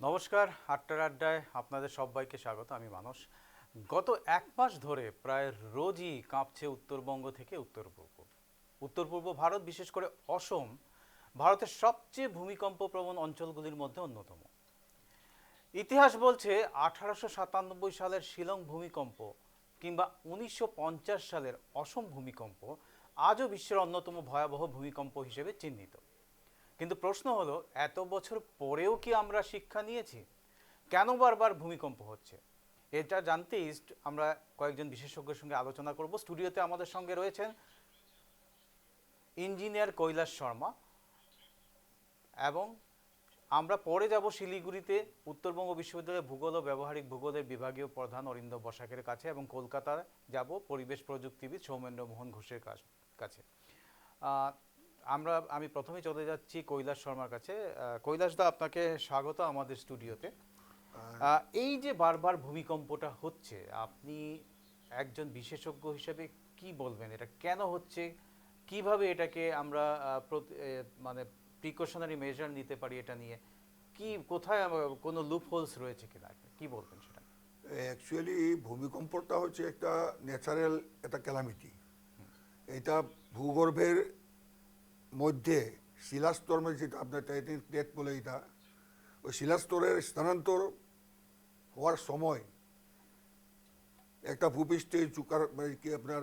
নমস্কার, আটটার আড্ডায় আপনাদের সবাইকে স্বাগত। আমি মানস। গত এক মাস ধরে প্রায় রোজই কাঁপছে উত্তরবঙ্গ থেকে উত্তর পূর্ব। উত্তর পূর্ব ভারত, বিশেষ করে অসম, ভারতের সবচেয়ে ভূমিকম্প প্রবণ অঞ্চলগুলির মধ্যে অন্যতম। ইতিহাস বলছে 1897 সালের শিলং ভূমিকম্প কিংবা 1950 সালের অসম ভূমিকম্প আজও বিশ্বের অন্যতম ভয়াবহ ভূমিকম্প হিসেবে চিহ্নিত। কিন্তু প্রশ্ন হলো, এত বছর পরেও কি আমরা শিক্ষা নিয়েছি? কেন বারবার ভূমিকম্প হচ্ছে? এটা জানতেই আমরা কয়েকজন বিশেষজ্ঞের সঙ্গে আলোচনা করব। স্টুডিওতে আমাদের সঙ্গে রয়েছেন ইঞ্জিনিয়ার কৈলাস শর্মা, এবং আমরা পরে যাব শিলিগুড়িতে উত্তরবঙ্গ বিশ্ববিদ্যালয়ের ভূগোল ও ব্যবহারিক ভূগোলের বিভাগীয় প্রধান অরিন্দম বসাকের কাছে, এবং কলকাতায় যাব পরিবেশ প্রযুক্তিবিদ সৌমেন্দ্র মোহন ঘোষের কাছে। আমি প্রথমেই চলে যাচ্ছি কৈলাস শর্মার কাছে। কৈলাসদা, আপনাকে স্বাগত আমাদের স্টুডিওতে। এই যে বারবার ভূমিকম্পটা হচ্ছে, আপনি একজন বিশেষজ্ঞ হিসেবে কি বলবেন? এটা কেন হচ্ছে, কিভাবে এটাকে আমরা মানে প্রিকশনারি মেজার নিতে পারি এটা নিয়ে? কি কোথায় কোনো লুপ হোলস রয়েছে কিনা, কি বলবেন সেটা? অ্যাকচুয়ালি ভূমিকম্পটা হচ্ছে একটা ন্যাচারাল একটা ক্যালামিটি। এটা ভূগর্ভের মধ্যে শিলাস্তর, যেটা আপনার টাইটানিক প্লেট বলে, এটা ওই শিলাস্তরের স্থানান্তর হওয়ার সময় একটা ভূপৃষ্ঠে চুকার কি আপনার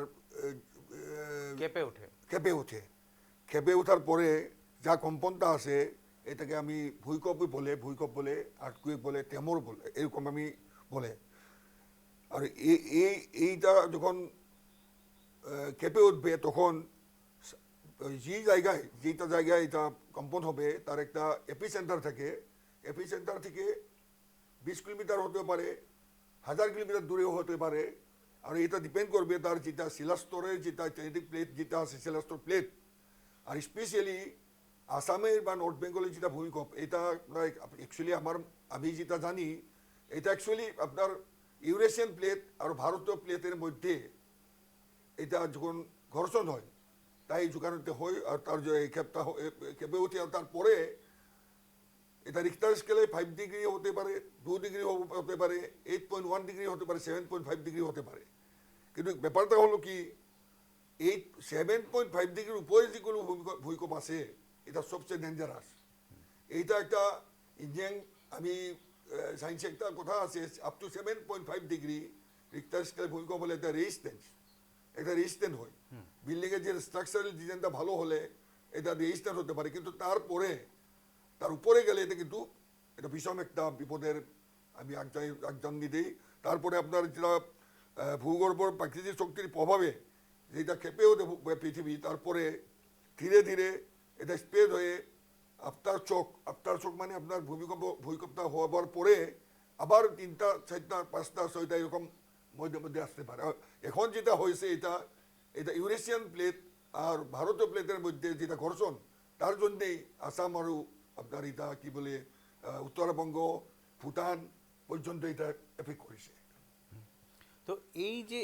কেঁপে ওঠে। কেঁপে ওঠার পরে যা কম্পনটা আসে, এটাকে আমি ভূমিকম্প বলে, আর্থকুয়েক বলে, টেমর বলে, এরকম আমি বলে। আর এইটা যখন কেঁপে উঠবে, তখন যেটা জায়গায় এটা কম্পন হবে তার একটা এপিসেন্টার থাকে। এপিসেন্টার থেকে 20 কিলোমিটার হতে পারে, 1000 কিলোমিটার দূরেও হতে পারে। আর এটা ডিপেন্ড করবে তার যেটা শিলাস্তরের যেটা টেকটনিক প্লেট যেটা আছে, শিলাস্তর প্লেট। আর স্পেশালি আসামের বা নর্থ বেঙ্গলের যেটা ভূমিকম্প, এটা অ্যাকচুয়ালি আমি যেটা জানি, এটা অ্যাকচুয়ালি আপনার ইউরেশিয়ান প্লেট আর ভারতীয় প্লেটের মধ্যে এটা যখন ঘর্ষণ হয়, তাই যুগানতে হয়। আর তার যে কেঁপে ওঠে, আর তারপরে এটা রিক্টার স্কেলে 5 ডিগ্রি হতে পারে, 2 ডিগ্রি হতে পারে, 8.1 ডিগ্রি হতে পারে, 7.5 ডিগ্রি হতে পারে। কিন্তু ব্যাপারটা হলো কি, 7.5 ডিগ্রির উপরে যেগুলো ভূমিকম্প আছে, এটা সবচেয়ে ডেঞ্জারাস। এইটা একটা ইঞ্জিনিয়ারিং, আমি সায়েন্সে একটা কথা আছে, আপ টু 7.5 ডিগ্রি রিক্টার স্কেলে ভূমিকম্প হলে একটা রেজিস্ট্যান্ট হয়। বিল্ডিংয়ের যে স্ট্রাকচারাল ডিজাইনটা ভালো হলে এটা রেজিস্ট্যান্ট হতে পারে, কিন্তু তারপরে তার উপরে গেলে এটা কিন্তু এটা ভীষণ একটা বিপদের আমি একজানি দিই। তারপরে আপনার যেটা ভূগর্ভ প্রাকৃতিক শক্তির প্রভাবে যেটা খেপে ওঠে পৃথিবী, তারপরে ধীরে ধীরে এটা স্প্রেড হয়ে আফটার চোখ মানে আপনার ভূমিকম্প হওয়ার পরে আবার 3টা 4টা 5টা 6টা এরকম মধ্যে আসতে পারে। এখন যেটা হয়েছে, এটা ইউরেশিয়ান প্লেট আর ভারতীয় প্লেটের মধ্যে যেটা ঘর্ষণ, তার জন্যেই আসাম আর আপনার এটা কি বলে উত্তরবঙ্গ, ভুটান পর্যন্ত এটা এফেক্ট করেছে। তো এই যে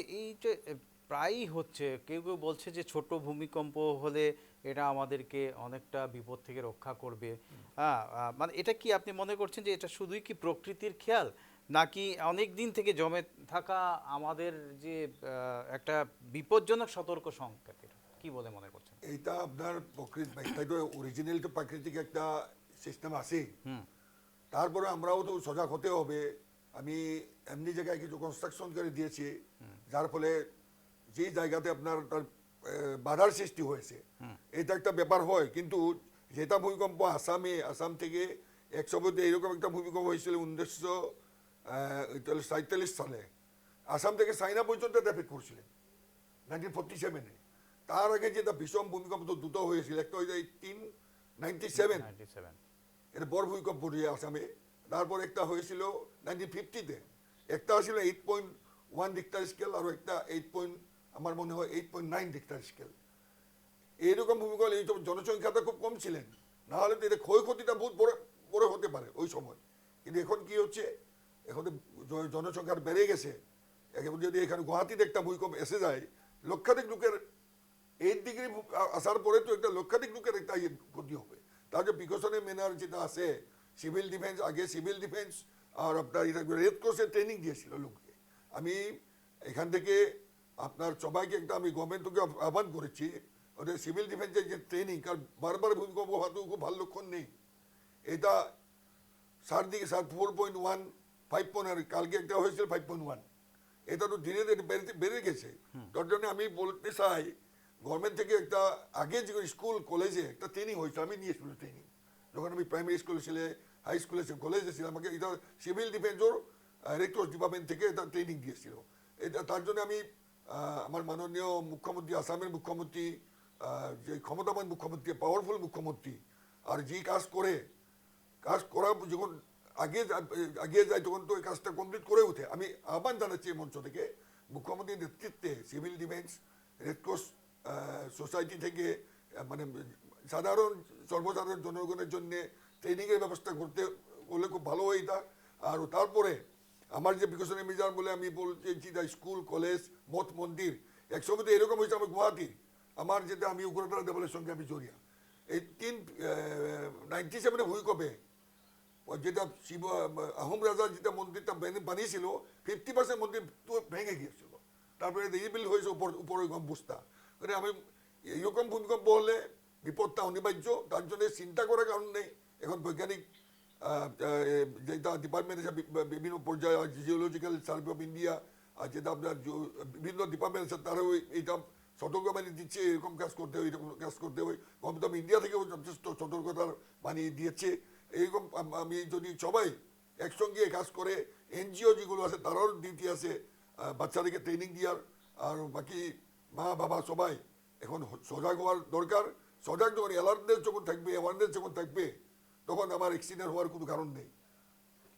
প্রায়ই হচ্ছে, কেউ কেউ বলছে যে ছোট ভূমিকম্প হলে এটা আমাদেরকে অনেকটা বিপদ থেকে রক্ষা করবে। হ্যাঁ, মানে এটা কি আপনি মনে করছেন যে এটা শুধুই কি প্রকৃতির খেয়াল, নাকি অনেক দিন থেকে জমে থাকা আমাদের যে একটা বিপজ্জনক সতর্ক সংকেত? কি বলে মনে করছেন? এইটা আপনার অরিজিনাল তো প্রাকৃতিক একটা সিস্টেম আছে। তারপরে আমরাও তো সজাগ হতে হবে। আমি এমনি জায়গায় কিছু কনস্ট্রাকশন করে দিয়েছি, যার ফলে যে জায়গাতে আপনার তার বাধার সৃষ্টি হয়েছে, এটা একটা ব্যাপার হয়। কিন্তু যেটা ভূমিকম্প আসাম থেকে 100 মধ্যে এরকম একটা ভূমিকম্প হয়েছিল 1947 সালে। আসাম থেকে চাইনা পর্যন্ত এটা এফেক্ট করছিলেন 1947-এ। তার আগে যেটা ভীষণ ভূমিকম্প দুটো হয়েছিল, একটা হয়ে যায় 1897, এটা বড় ভূমিকম্প দিয়ে আসামে। তারপর একটা হয়েছিল 1950-তে, একটা ছিল 8.1 রিক্টার স্কেল, আর একটা আমার মনে হয় 8.9 রিক্টার স্কেল। এইরকম ভূমিকম্প, এই জনসংখ্যাটা খুব কম ছিলেন, না হলে তো এটা ক্ষয়ক্ষতিটা বহুত বড় হতে পারে ওই সময়। কিন্তু এখন কি হচ্ছে, এখন জনসংখ্যা বেড়ে গেছে। এখন যদি এখানে গুয়াহাটিতে একটা ভূমিকম্প এসে যায়, লক্ষাধিক লোকের 8 ডিগ্রি আসার পরে তো একটা লক্ষাধিক লোকের একটা ক্ষতি হবে। তার যে প্রিকশনের মেনার যেটা আছে, সিভিল ডিফেন্স, আগে সিভিল ডিফেন্স আর আপনার এটা রেড ক্রসের ট্রেনিং দিয়েছিল লোককে। আমি এখান থেকে আপনার সবাইকে একটা আমি গভর্নমেন্টকে আহ্বান করেছি, ওদের সিভিল ডিফেন্সের যে ট্রেনিং, কারণ বারবার ভূমিকম্প হওয়াতেও খুব ভালো লক্ষণ নেই। এটা দিকে 4.1, 5. কালকে একটা হয়েছিল 5.1, এটা তো ধীরে ধীরে বেড়ে গেছে। তার জন্য আমি বলতে চাই গভর্নমেন্ট থেকে একটা আগে যে স্কুল কলেজে একটা ট্রেনিং হয়েছে, আমি নিয়েছিল ট্রেনিং যখন আমি প্রাইমারি স্কুলে ছিল, হাই স্কুলে কলেজে ছিলাম, আমাকে এটা civil Defensor red cross department থেকে এটা ট্রেনিং দিয়েছিল। এটা তার জন্য আমি আমার মাননীয় মুখ্যমন্ত্রী, আসামের মুখ্যমন্ত্রী, যে ক্ষমতাবান মুখ্যমন্ত্রী, পাওয়ারফুল মুখ্যমন্ত্রী, আর যে কাজ করা যখন আগে যায় তখন তো এই কাজটা কমপ্লিট করে ওঠে। আমি আহ্বান জানাচ্ছি এই মঞ্চ থেকে মুখ্যমন্ত্রীর নেতৃত্বে civil defence red cross society থেকে মানে সর্বসাধারণ জনগণের জন্য ট্রেনিংয়ের ব্যবস্থা করলে খুব ভালো হয় এটা। আর তারপরে আমার যে প্রিকশনারি মেজার বলে আমি বলছি, স্কুল কলেজ মঠ মন্দির একসময় তো এরকম হয়েছে। আমার গুয়াহাটির আমার যেটা আমি উগ্রতারা দেবলের সঙ্গে আমি জড়িয়া, এই 97 ভূমিকম্পে যেটা আহোম রাজার যেটা মন্দিরটা বানিয়েছিল 50% মন্দির তো ভেঙে গিয়েছিল, তারপরে রিবিল্ড হয়েছে উপরে গম্বুজটা। মানে আমি এইরকম ভূমিকম্প হলে বিপদটা অনিবার্য, তার জন্য চিন্তা করার কারণ নেই। এখন বৈজ্ঞানিক যেটা ডিপার্টমেন্ট আছে বিভিন্ন পর্যায়ে, জিওলজিক্যাল সার্ভে অফ ইন্ডিয়া আর যেটা আপনার বিভিন্ন ডিপার্টমেন্ট আছে, তারাও এইটা সতর্কবাণী দিচ্ছে এরকম কাজ করতে হয়, এরকম কাজ করতে হয়। গভর্নমেন্ট অফ ইন্ডিয়া থেকেও যথেষ্ট সতর্কতার বাণী দিয়েছে। এইরকম আমি যদি সবাই একসঙ্গে কাজ করে, এনজিও যেগুলো আছে তারাও ডিউটি আছে বাচ্চাদেরকে ট্রেনিং দেওয়ার, আর বাকি মা বাবা সবাই এখন সজাগ হওয়ার দরকার। সজাগ যখন অ্যালার্টনেস যখন থাকবে, অ্যাওয়ারনেস যখন থাকবে, তখন আমার অ্যাক্সিডেন্ট হওয়ার কোনো কারণ নেই।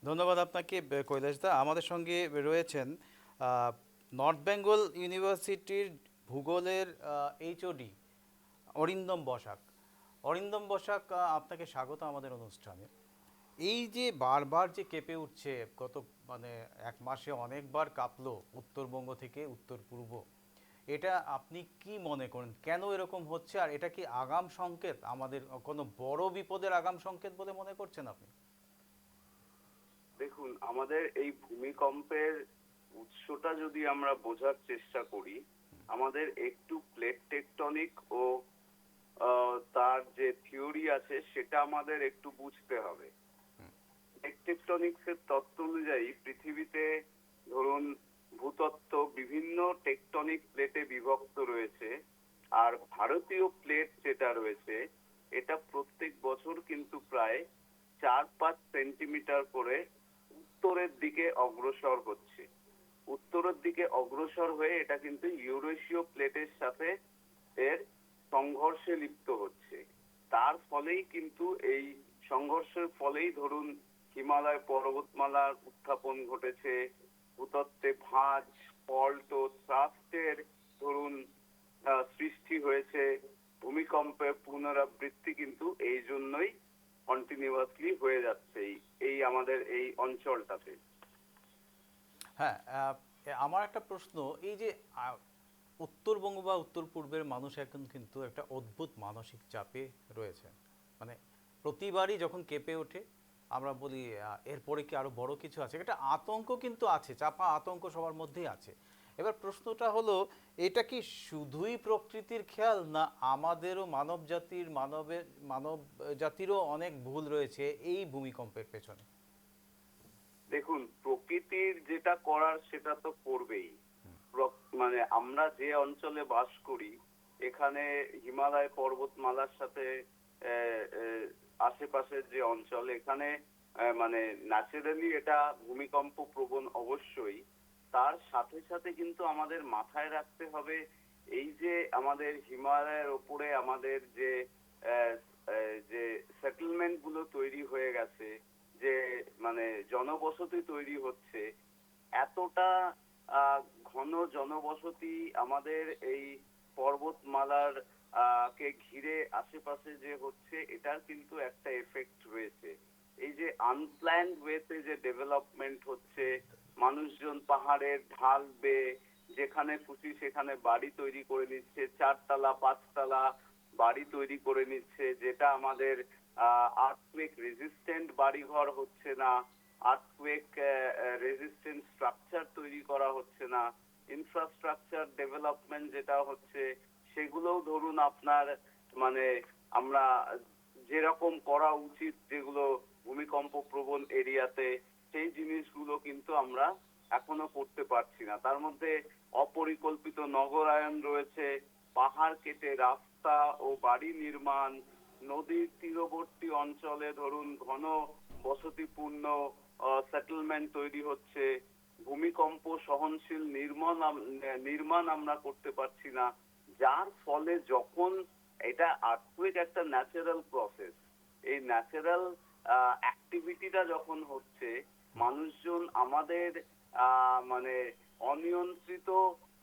ধন্যবাদ আপনাকে কৈলাসদা। আমাদের সঙ্গে রয়েছেন নর্থ বেঙ্গল ইউনিভার্সিটির ভূগোলের এইচওডি অরিন্দম বসাক। অরিন্দম বসাক, আপনাকে স্বাগত আমাদের অনুষ্ঠানে। এই যে বারবার যে কেঁপে উঠছে, গত মানে এক মাসে অনেকবার কাঁপলো উত্তরবঙ্গ থেকে উত্তর পূর্ব, এটা আপনি কি মনে করেন, কেন এরকম হচ্ছে? আর এটা কি আগাম সংকেত, আমাদের কোনো বড় বিপদের আগাম সংকেত বলে মনে করছেন আপনি? দেখুন, আমাদের এই ভূমিকম্পের উৎসটা যদি আমরা বোঝার চেষ্টা করি, আমাদের একটু প্লেট টেকটনিক ও তার যে থিওরি আছে সেটা আমাদের একটু বুঝতে হবে। প্লেট টেকটনিক্সের তত্ত্ব অনুযায়ী পৃথিবীতে ধরুন ভূতত্ত্ব বিভিন্ন টেকটনিক প্লেটে বিভক্ত রয়েছে, আর ভারতীয় প্লেট যেটা রয়েছে এটা প্রত্যেক বছর কিন্তু প্রায় 4-5 সেন্টিমিটার করে উত্তরের দিকে অগ্রসর হচ্ছে। উত্তরের দিকে অগ্রসর হয়ে এটা কিন্তু ইউরেশীয় প্লেটের সাথে এর সংঘর্ষে লিপ্ত হচ্ছে। তার ফলেই কিন্তু এই সংঘর্ষের ফলেই ধরুন হিমালয় পর্বতমালার উত্থাপন ঘটেছে, ভূতত্ত্বে ভাঁজ, ফল্ট ও থ্রাস্টের ধরুন সৃষ্টি হয়েছে। ভূমিকম্পের পুনরাবৃত্তি কিন্তু এই জন্যই কন্টিনিউয়াসলি হয়ে যাচ্ছে এই আমাদের এই অঞ্চলটাতে। হ্যাঁ, আমার একটা প্রশ্ন, এই যে উত্তরবঙ্গ বা উত্তর পূর্বের মানুষ এখন কিন্তু একটা অদ্ভুত মানসিক চাপে রয়েছে। মানে প্রতিবারই যখন কেঁপে ওঠে আমরা বলি এরপরে কি আরো বড় কিছু আছে, একটা আতঙ্ক কিন্তু আছে, চাপা আতঙ্ক সবার মধ্যেই আছে। এবার প্রশ্নটা হলো, এটা কি শুধুই প্রকৃতির খেয়াল, না আমাদেরও মানব জাতিরও অনেক ভুল রয়েছে এই ভূমিকম্পের পেছনে? দেখুন, প্রকৃতির যেটা করার সেটা তো করবেই। মানে আমরা যে অঞ্চলে বাস করি এখানে হিমালয় পর্বতমালার সাথে আশেপাশের যে অঞ্চল, এখানে মানে ন্যাচারালি এটা ভূমিকম্প প্রবণ অবশ্যই। তার সাথে সাথে কিন্তু আমাদের মাথায় রাখতে হবে এই যে আমাদের হিমালয়ের ওপরে আমাদের যে যে সেটেলমেন্ট গুলো তৈরি হয়ে গেছে, যে মানে জনবসতি তৈরি হচ্ছে, এতটা ঘন জনবসতি আমাদের এই পর্বতমালার কে ঘিরে আশেপাশে যে হচ্ছে, এটার কিন্তু একটা এফেক্ট রয়েছে। এই যে আনপ্ল্যান্ড ওয়েতে যে ডেভেলপমেন্ট হচ্ছে, মানুষজন পাহাড়ের ঢাল বেয়ে যেখানে খুশি সেখানে বাড়ি তৈরি করে নিচ্ছে, 4 তলা 5 তলা বাড়ি তৈরি করে নিচ্ছে, যেটা আমাদের আর্থকুয়েক রেজিস্ট্যান্ট বাড়িঘর হচ্ছে না, আর্থকুয়েক রেজিস্ট্যান্ট স্ট্রাকচার তৈরি করা হচ্ছে না, ইনফ্রাস্ট্রাকচার ডেভেলপমেন্ট যেটা হচ্ছে সেগুলোও ধরুন আপনার মানে আমরা যেরকম করা উচিত যেগুলো ভূমিকম্প প্রবণ এরিয়াতে, সেই জিনিসগুলো কিন্তু আমরা এখনো করতে পারছি না। তার মধ্যে অপরিকল্পিত নগরায়ন রয়েছে, পাহাড় কেটে রাস্তা ও বাড়ি নির্মাণ, নদীর তীরবর্তী অঞ্চলে ধরুন ঘন বসতিপূর্ণ সেটেলমেন্ট তৈরি হচ্ছে, ভূমিকম্প সহনশীল নির্মাণ আমরা করতে পারছি না, যার ফলে যখন এটা আর্থকুয়েক একটা ন্যাচারাল প্রসেস, এই ন্যাচারাল অ্যাক্টিভিটিটা যখন হচ্ছে, মানুষজন আমাদের মানে অনিয়ন্ত্রিত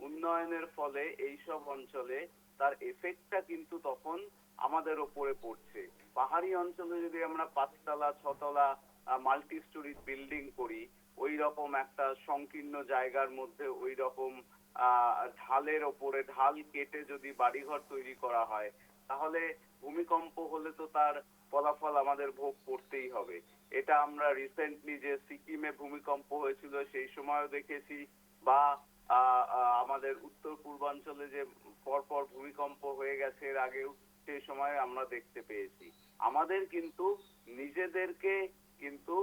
উন্নয়নের ফলে এইসব অঞ্চলে তার এফেক্টটা কিন্তু তখন আমাদের ওপরে পড়ছে। পাহাড়ি অঞ্চলে যদি আমরা 5তলা 6তলা মাল্টি স্টোরি বিল্ডিং করি, ওই রকম একটা সংকীর্ণ জায়গার মধ্যে ওই রকম ঢালের ওপরে ঢাল কেটে যদি বাড়িঘর তৈরি করা হয়, তাহলে ভূমিকম্প হলে তো তার ফলাফল আমাদের ভোগ করতেই হবে। এটা আমরা রিসেন্টলি যে সিকিমে ভূমিকম্প হয়েছিল সেই সময়ও দেখেছি, বা আমাদের উত্তর পূর্বাঞ্চলে যে পরপর ভূমিকম্প হয়ে গেছে এর আগেও, সেই সময় আমরা দেখতে পেয়েছি। আমাদের কিন্তু নিজেদেরকে কিন্তু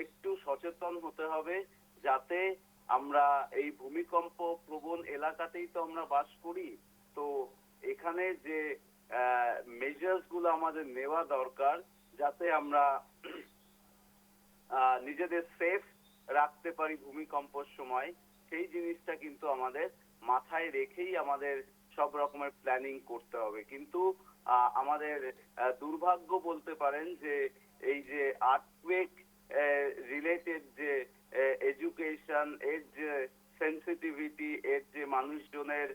একটু সচেতন হতে হবে, যাতে আমরা এই ভূমিকম্প প্রবণ এলাকাতেই তো আমরা বাস করি। তো এখানে যে মেজার্স গুলো আমাদের নেওয়া দরকার, যাতে আমরা নিজেদের সেফ রাখতে পারি ভূমিকম্পের সময়, সেই জিনিসটা কিন্তু আমাদের মাথায় রেখেই আমাদের সব রকমের প্ল্যানিং করতে হবে। কিন্তু আমাদের দুর্ভাগ্য বলতে পারেন যে এই যে আর্থকুয়েক রিলেটেড যে এডুকেশন, এর যে সেন্সিটিভিটি, এর যে মানুষজনের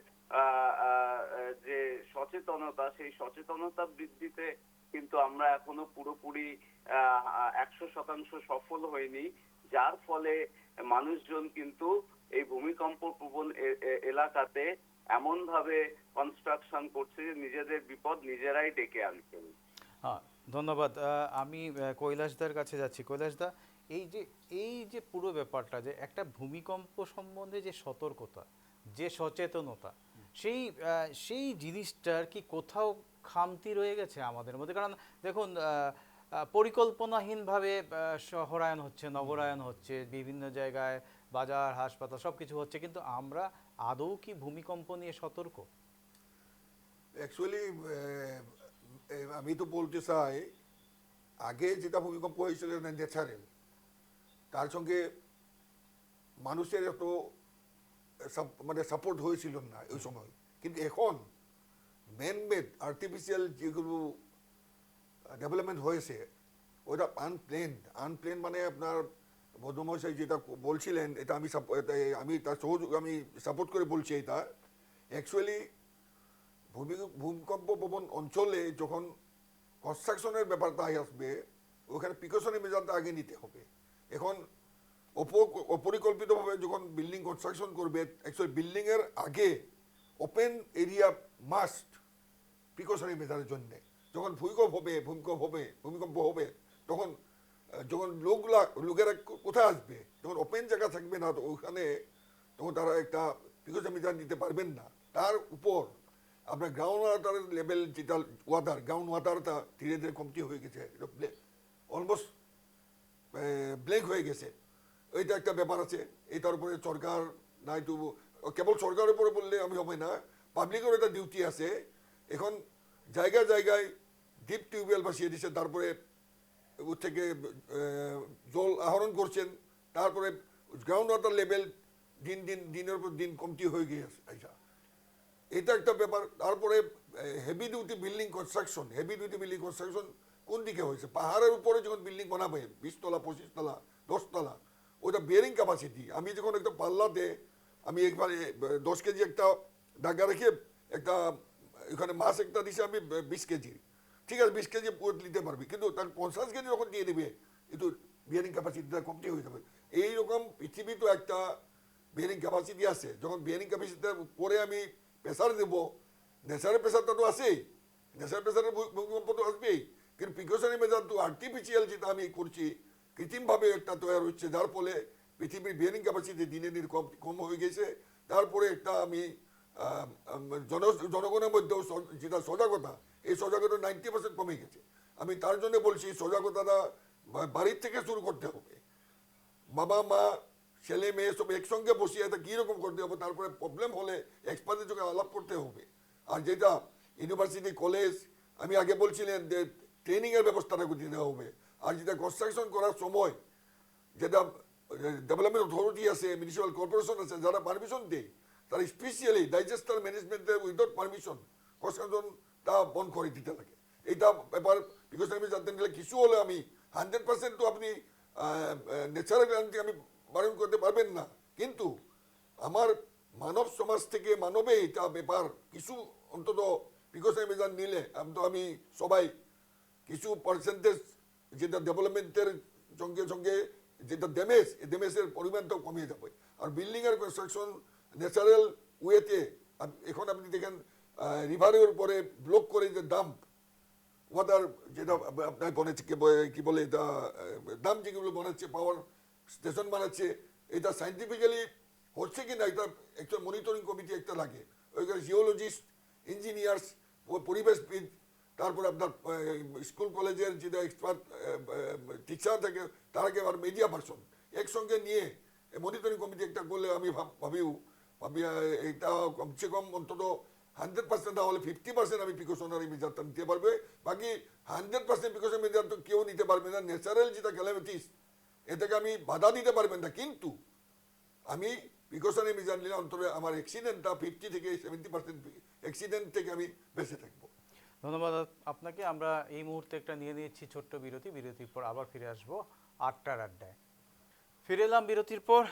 যে সচেতনতা, সেই সচেতনতা বৃদ্ধিতে কিন্তু আমরা এখনো পুরোপুরি 100% সফল হইনি, যার ফলে মানুষজন কিন্তু এই ভূমিকম্প প্রবণ এলাকাতে এমন ভাবে কনস্ট্রাকশন করছে যে নিজেদের বিপদ নিজেরাই ডেকে আনছেন। হ্যাঁ, ধন্যবাদ। আমি কৈলাসদার কাছে যাচ্ছি। কৈলাসদা, এই যে পুরো ব্যাপারটা, যে একটা ভূমিকম্প সম্বন্ধে যে সতর্কতা, যে সচেতনতা, সেই জিনিসটার কি কোথাও খামতি রয়ে গেছে আমাদের মধ্যে? কারণ দেখুন, পরিকল্পনাহীনভাবে শহরায়ন হচ্ছে, নগরায়ন হচ্ছে, বিভিন্ন জায়গায় বাজার, হাসপাতাল সব কিছু হচ্ছে, কিন্তু আমরা আদৌ কি ভূমিকম্প নিয়ে সতর্ক? অ্যাকচুয়ালি আমি তো বলতে চাই, আগে যেটা ভূমিকম্প হয়েছিল ন্যাচারাল, তার সঙ্গে মানুষের এত মানে সাপোর্ট হয়েছিল না ওই সময়। কিন্তু এখন ম্যানমেড আর্টিফিশিয়াল যেগুলো ডেভেলপমেন্ট হয়েছে, ওটা আনপ্লেন মানে আপনার ভদ্রমশাই যেটা বলছিলেন, এটা আমি তার সহযোগ আমি সাপোর্ট করে বলছি। এটা অ্যাকচুয়ালি ভূমিকম্প প্রবণ অঞ্চলে যখন কনস্ট্রাকশনের ব্যাপারটা আসবে, ওখানে প্রিকশনারি মেজারটা আগে নিতে হবে। এখন অপরিকল্পিতভাবে যখন বিল্ডিং কনস্ট্রাকশন করবে, অ্যাকচুয়ালি বিল্ডিংয়ের আগে ওপেন এরিয়া মাস্ট প্রিকশনারি মেজারের জন্যে। যখন ভূমিকম্প হবে তখন যখন লোকেরা কোথায় আসবে, যখন ওপেন জায়গা থাকবে না, তো ওখানে তখন তারা একটা প্রিকশনারি মেজার নিতে পারবেন না। তার উপর আপনার গ্রাউন্ড ওয়াটারের লেভেল, যেটা গ্রাউন্ড ওয়াটারটা ধীরে ধীরে কমতি হয়ে গেছে, অলমোস্ট ব্ল্যাঙ্ক হয়ে গেছে। এইটা একটা ব্যাপার আছে। এটার উপরে সরকার না, একটু কেবল সরকারের উপরে বললে আমি হবে না, পাবলিকের একটা ডিউটি আছে। এখন জায়গায় জায়গায় ডিপ টিউবওয়েল বসিয়ে দিচ্ছে, তারপরে ওর থেকে জল আহরণ করছেন, তারপরে গ্রাউন্ড ওয়াটার লেভেল দিনের পর দিন কমতি হয়ে গিয়েছে। এটা একটা ব্যাপার। তারপরে হেভি ডিউটি বিল্ডিং কনস্ট্রাকশন কোন দিকে হয়েছে? পাহাড়ের উপরে যখন বিল্ডিং বানাবে 20 তলা 25 তলা 10 তলা, ওটা বিয়ারিং ক্যাপাসিটি। আমি যখন একটা পাল্লাতে আমি একবার 10 কেজি একটা ডাগা রেখে একটা এখানে মাছ একটা দিছে আমি 20 কেজি, ঠিক আছে 20 কেজি নিতে পারবি, কিন্তু তার 50 কেজি যখন দিয়ে দেবে, কিন্তু বিয়ারিং ক্যাপাসিটিটা কমতি হয়ে যাবে। এইরকম পৃথিবী তো একটা বিয়ারিং ক্যাপাসিটি আছে। যখন বিয়ারিং ক্যাপাসিটির উপরে আমি প্রেসার দেব, ন্যাচারাল প্রেসারটা তো আছেই, ন্যাচারাল প্রেসারের ভূমিকম্প তো আসবেই, কিন্তু প্রিকশনারি মেজার তো আর্টিফিশিয়াল যেটা আমি করছি, কৃত্রিমভাবে একটা তৈরি হচ্ছে, যার ফলে পৃথিবীর বিয়ারিং ক্যাপাসিটি দিনে দিন কম কম হয়ে গেছে। তারপরে একটা আমি জনগণের মধ্যেও যেটা সজাগতা, এই সজাগতা 90% কমে গেছে। আমি তার জন্য বলছি সজাগতাটা বাড়ির থেকে শুরু করতে হবে। বাবা মা ছেলে মেয়ে সব একসঙ্গে বসিয়ে এটা কীরকম করতে হবে, তারপরে প্রবলেম হলে এক্সপার্টের সঙ্গে আলাপ করতে হবে। আর যেটা ইউনিভার্সিটি কলেজ, আমি আগে বলছিলেন যে ট্রেনিংয়ের ব্যবস্থাটা দিতে হবে। আর যেটা কনস্ট্রাকশন করার সময় যেটা ডেভেলপমেন্ট অথরিটি আছে, মিউনিসিপ্যাল কর্পোরেশন আছে, যারা পারমিশন দেয়, তারা স্পেশালি ডাইজেস্টার ম্যানেজমেন্টের উইদাউট পারমিশন কনস্ট্রাকশনটা বন্ধ করে দিতে লাগে। এইটা ব্যাপার বিকজ আমি জানতে গেলে কিছু হলে আমি 100% তো আপনি ন্যাচারাল আমি বারণ করতে পারবেন না, কিন্তু আমার মানব সমাজ থেকে মানবে এটা ব্যাপার কিছু অন্তত প্রিকশনারি মেজার নিলে আমি সবাই কিছু পার্সেন্টেজ যেটা ডেভেলপমেন্টের সঙ্গে সঙ্গে যেটা ড্যামেজ, এই ড্যামেজের পরিমাণটাও কমিয়ে যাবে। আর বিল্ডিংয়ের কনস্ট্রাকশন ন্যাচারাল ওয়েতে এখন আপনি দেখেন রিভারের উপরে ব্লক করে যে ডাম্প ওয়াটার, যেটা আপনার বলেছে কি বলে এটা ডাম্প যেগুলো বানাচ্ছে, পাওয়ার স্টেশন বানাচ্ছে, এটা সাইন্টিফিক্যালি হচ্ছে কি না, এটা একটা মনিটরিং কমিটি একটা লাগে, ওইখানে জিওলজিস্ট, ইঞ্জিনিয়ার্স, পরিবেশবিদ, তারপরে আপনার স্কুল কলেজের যেটা এক্সপার্ট টিচার থাকে, তারাকে আর মিডিয়া পার্সন একসঙ্গে নিয়ে মনিটরিং কমিটি একটা করলে আমি ভাবি এটা কমসে কম অন্তত 100% না হলে 50% আমি প্রিকশনারি মেজারটা নিতে পারবে। বাকি 100% প্রিকশনারি মেজার তো কেউ নিতে পারবে না। ন্যাচারাল যেটা ক্যালামিটিস, এটাকে আমি বাধা দিতে পারবেন না, কিন্তু আমি প্রিকশনারি মেজার নিলে অন্তত আমার অ্যাক্সিডেন্টটা 50 থেকে 70% অ্যাক্সিডেন্ট থেকে আমি বেঁচে থাকবো। ধন্যবাদ আপনাকে। আমরা এই মুহূর্তে একটা নিয়ে নিচ্ছি ছোট্ট বিরতি, বিরতির পর আবার ফিরে আসবো 8টার আড্ডায়। ফিরে এলাম বিরতির পর।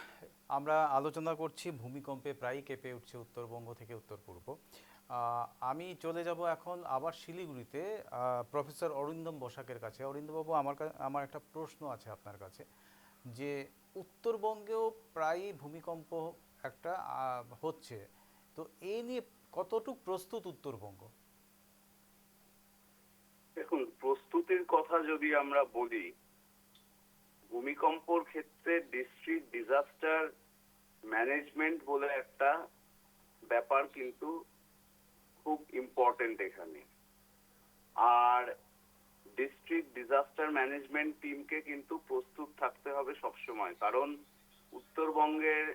আমরা আলোচনা করছি ভূমিকম্পে প্রায়ই কেঁপে উঠছে উত্তরবঙ্গ থেকে উত্তর পূর্ব। আমি চলে যাব এখন আবার শিলিগুড়িতে প্রফেসর অরিন্দম বসাকের কাছে। অরিন্দমবাবু, আমার একটা প্রশ্ন আছে আপনার কাছে, যে উত্তরবঙ্গেও প্রায়ই ভূমিকম্প একটা হচ্ছে, তো এই নিয়ে কতটুকু প্রস্তুত উত্তরবঙ্গ? দেখুন, প্রস্তুতির কথা যদি আমরা বলি, ভূমিকম্পর ক্ষেত্রে ডিস্ট্রিক্ট ডিজাস্টার ম্যানেজমেন্ট বলে একটা ব্যাপার কিন্তু খুব ইম্পর্টেন্ট এখানে। আর ডিস্ট্রিক্ট ডিজাস্টার ম্যানেজমেন্ট টিমকে কিন্তু প্রস্তুত থাকতে হবে সবসময়, কারণ উত্তরবঙ্গের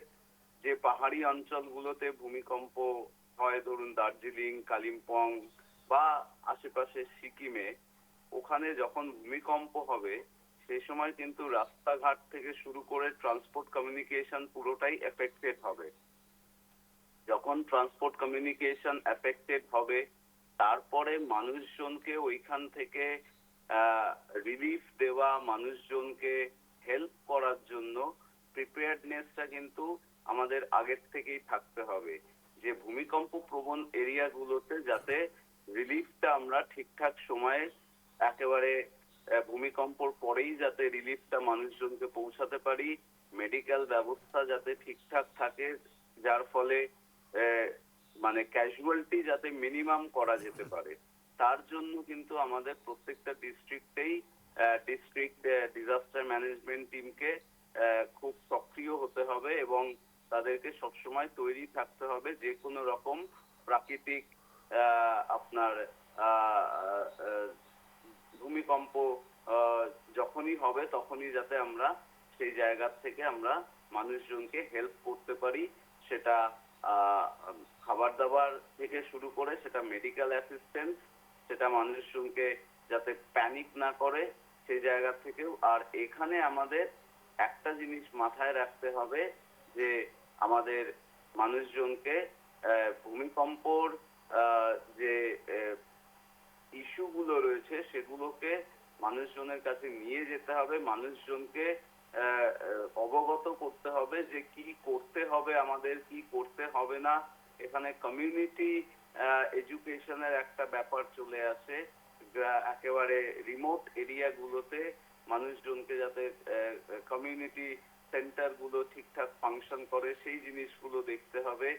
যে পাহাড়ি অঞ্চলগুলোতে ভূমিকম্প হয়, ধরুন দার্জিলিং, কালিম্পং বা আশেপাশে সিকিমে, ওখানে যখন ভূমিকম্প হবে সেই সময় কিন্তু রাস্তাঘাট থেকে শুরু করে ট্রান্সপোর্ট কমিউনিকেশন পুরোটাই এফেক্টেড হবে। যখন ট্রান্সপোর্ট কমিউনিকেশন এফেক্টেড হবে, তারপরে মানুষজনকে ওইখান থেকে রিলিফ দেওয়া, মানুষজনকে হেল্প করার জন্য প্রিপেয়ার্ডনেসটা কিন্তু আমাদের আগের থেকেই থাকতে হবে, যে ভূমিকম্প প্রবণ এরিয়াগুলোতে যাতে রিলিফটা আমরা ঠিকঠাক সময়ে একেবারে ভূমিকম্পর পরেই যাতে রিলিফটা মানুষজনকে পৌঁছাতে পারি, মেডিকেল ব্যবস্থা যাতে ঠিকঠাক থাকে, যার ফলে মানে ক্যাজুয়ালিটি যাতে মিনিমাম করা যেতে পারে, তার জন্য কিন্তু আমাদের প্রত্যেকটা ডিস্ট্রিক্টেই ডিস্ট্রিক্ট ডিজাস্টার ম্যানেজমেন্ট টিমকে খুব সক্রিয় হতে হবে এবং তাদেরকে সবসময় তৈরি থাকতে হবে যে কোনো রকম প্রাকৃতিক আপনার ভূমিকম্প যখনই হবে তখনই যাতে আমরা সেই জায়গা থেকে আমরা মানুষজনকে হেল্প করতে পারি। সেটা খাবার দাবার থেকে শুরু করে সেটা মেডিকেল অ্যাসিস্ট্যান্স, সেটা মানুষজনকে যাতে প্যানিক না করে সেই জায়গা থেকেও। আর এখানে আমাদের একটা জিনিস মাথায় রাখতে হবে, যে আমাদের মানুষজনকে ভূমিকম্পর যে ইস্যুগুলো রয়েছে সেগুলোকে মানুষজনের কাছে নিয়ে যেতে হবে, মানুষজনকে অবগত করতে হবে যে কি করতে হবে আমাদের, কি করতে হবে না। এখানে কমিউনিটি এডুকেশনের একটা ব্যাপার চলে আসে, একেবারে রিমোট এরিয়াগুলোতে মানুষজনকে যাতে কমিউনিটি সেন্টারগুলো ঠিকঠাক ফাংশন করে সেই জিনিসগুলো দেখতে হবে।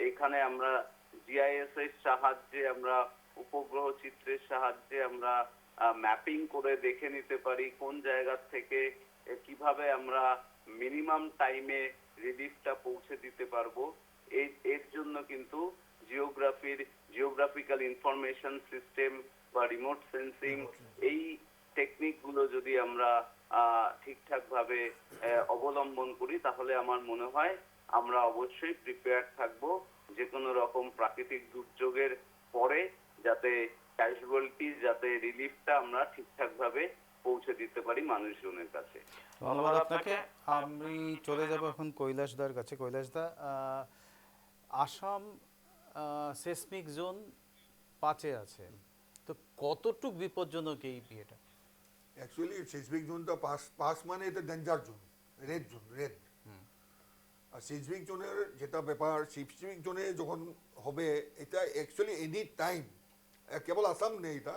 এখানে আমরা জিআইএস এর সাহায্যে আমরা উপগ্রহ চিত্রের সাহায্যে আমরা ম্যাপিং করে দেখে নিতে পারি কোন জায়গা থেকে কিভাবে আমরা মিনিমাম টাইমে রিলিফটা পৌঁছে দিতে পারবো। এর জন্য কিন্তু জিওগ্রাফিক্যাল ইনফরমেশন সিস্টেম বা রিমোট সেন্সিং এই টেকনিক গুলো যদি আমরা ঠিকঠাক ভাবে অবলম্বন করি তাহলে আমার মনে হয় আমরা অবশ্যই প্রিপেয়ার থাকবো যে কোনো রকম প্রাকৃতিক দুর্যোগের পরে, যাতে যাতে রিলিফটা আমরা ঠিকঠাক ভাবে পৌঁছে দিতে পারি মানুষজনের কাছে। ধন্যবাদ আপনাকে। আমি চলে যাব এখন কৈলাসদার কাছে। কৈলাসদা, আসাম সেসমিক জোন 5-এ আছে, তো কতটুক বিপজ্জনক এই বিয়েটা? অ্যাকচুয়ালি সিসমিক জোনটা পাস মানে এটা danger zone, red zone, red. আর সিসমিক জোনের যেটা ব্যাপার, সিসমিক জোনে যখন হবে এটা অ্যাকচুয়ালি এনি টাইম, কেবল আসাম নেই, এটা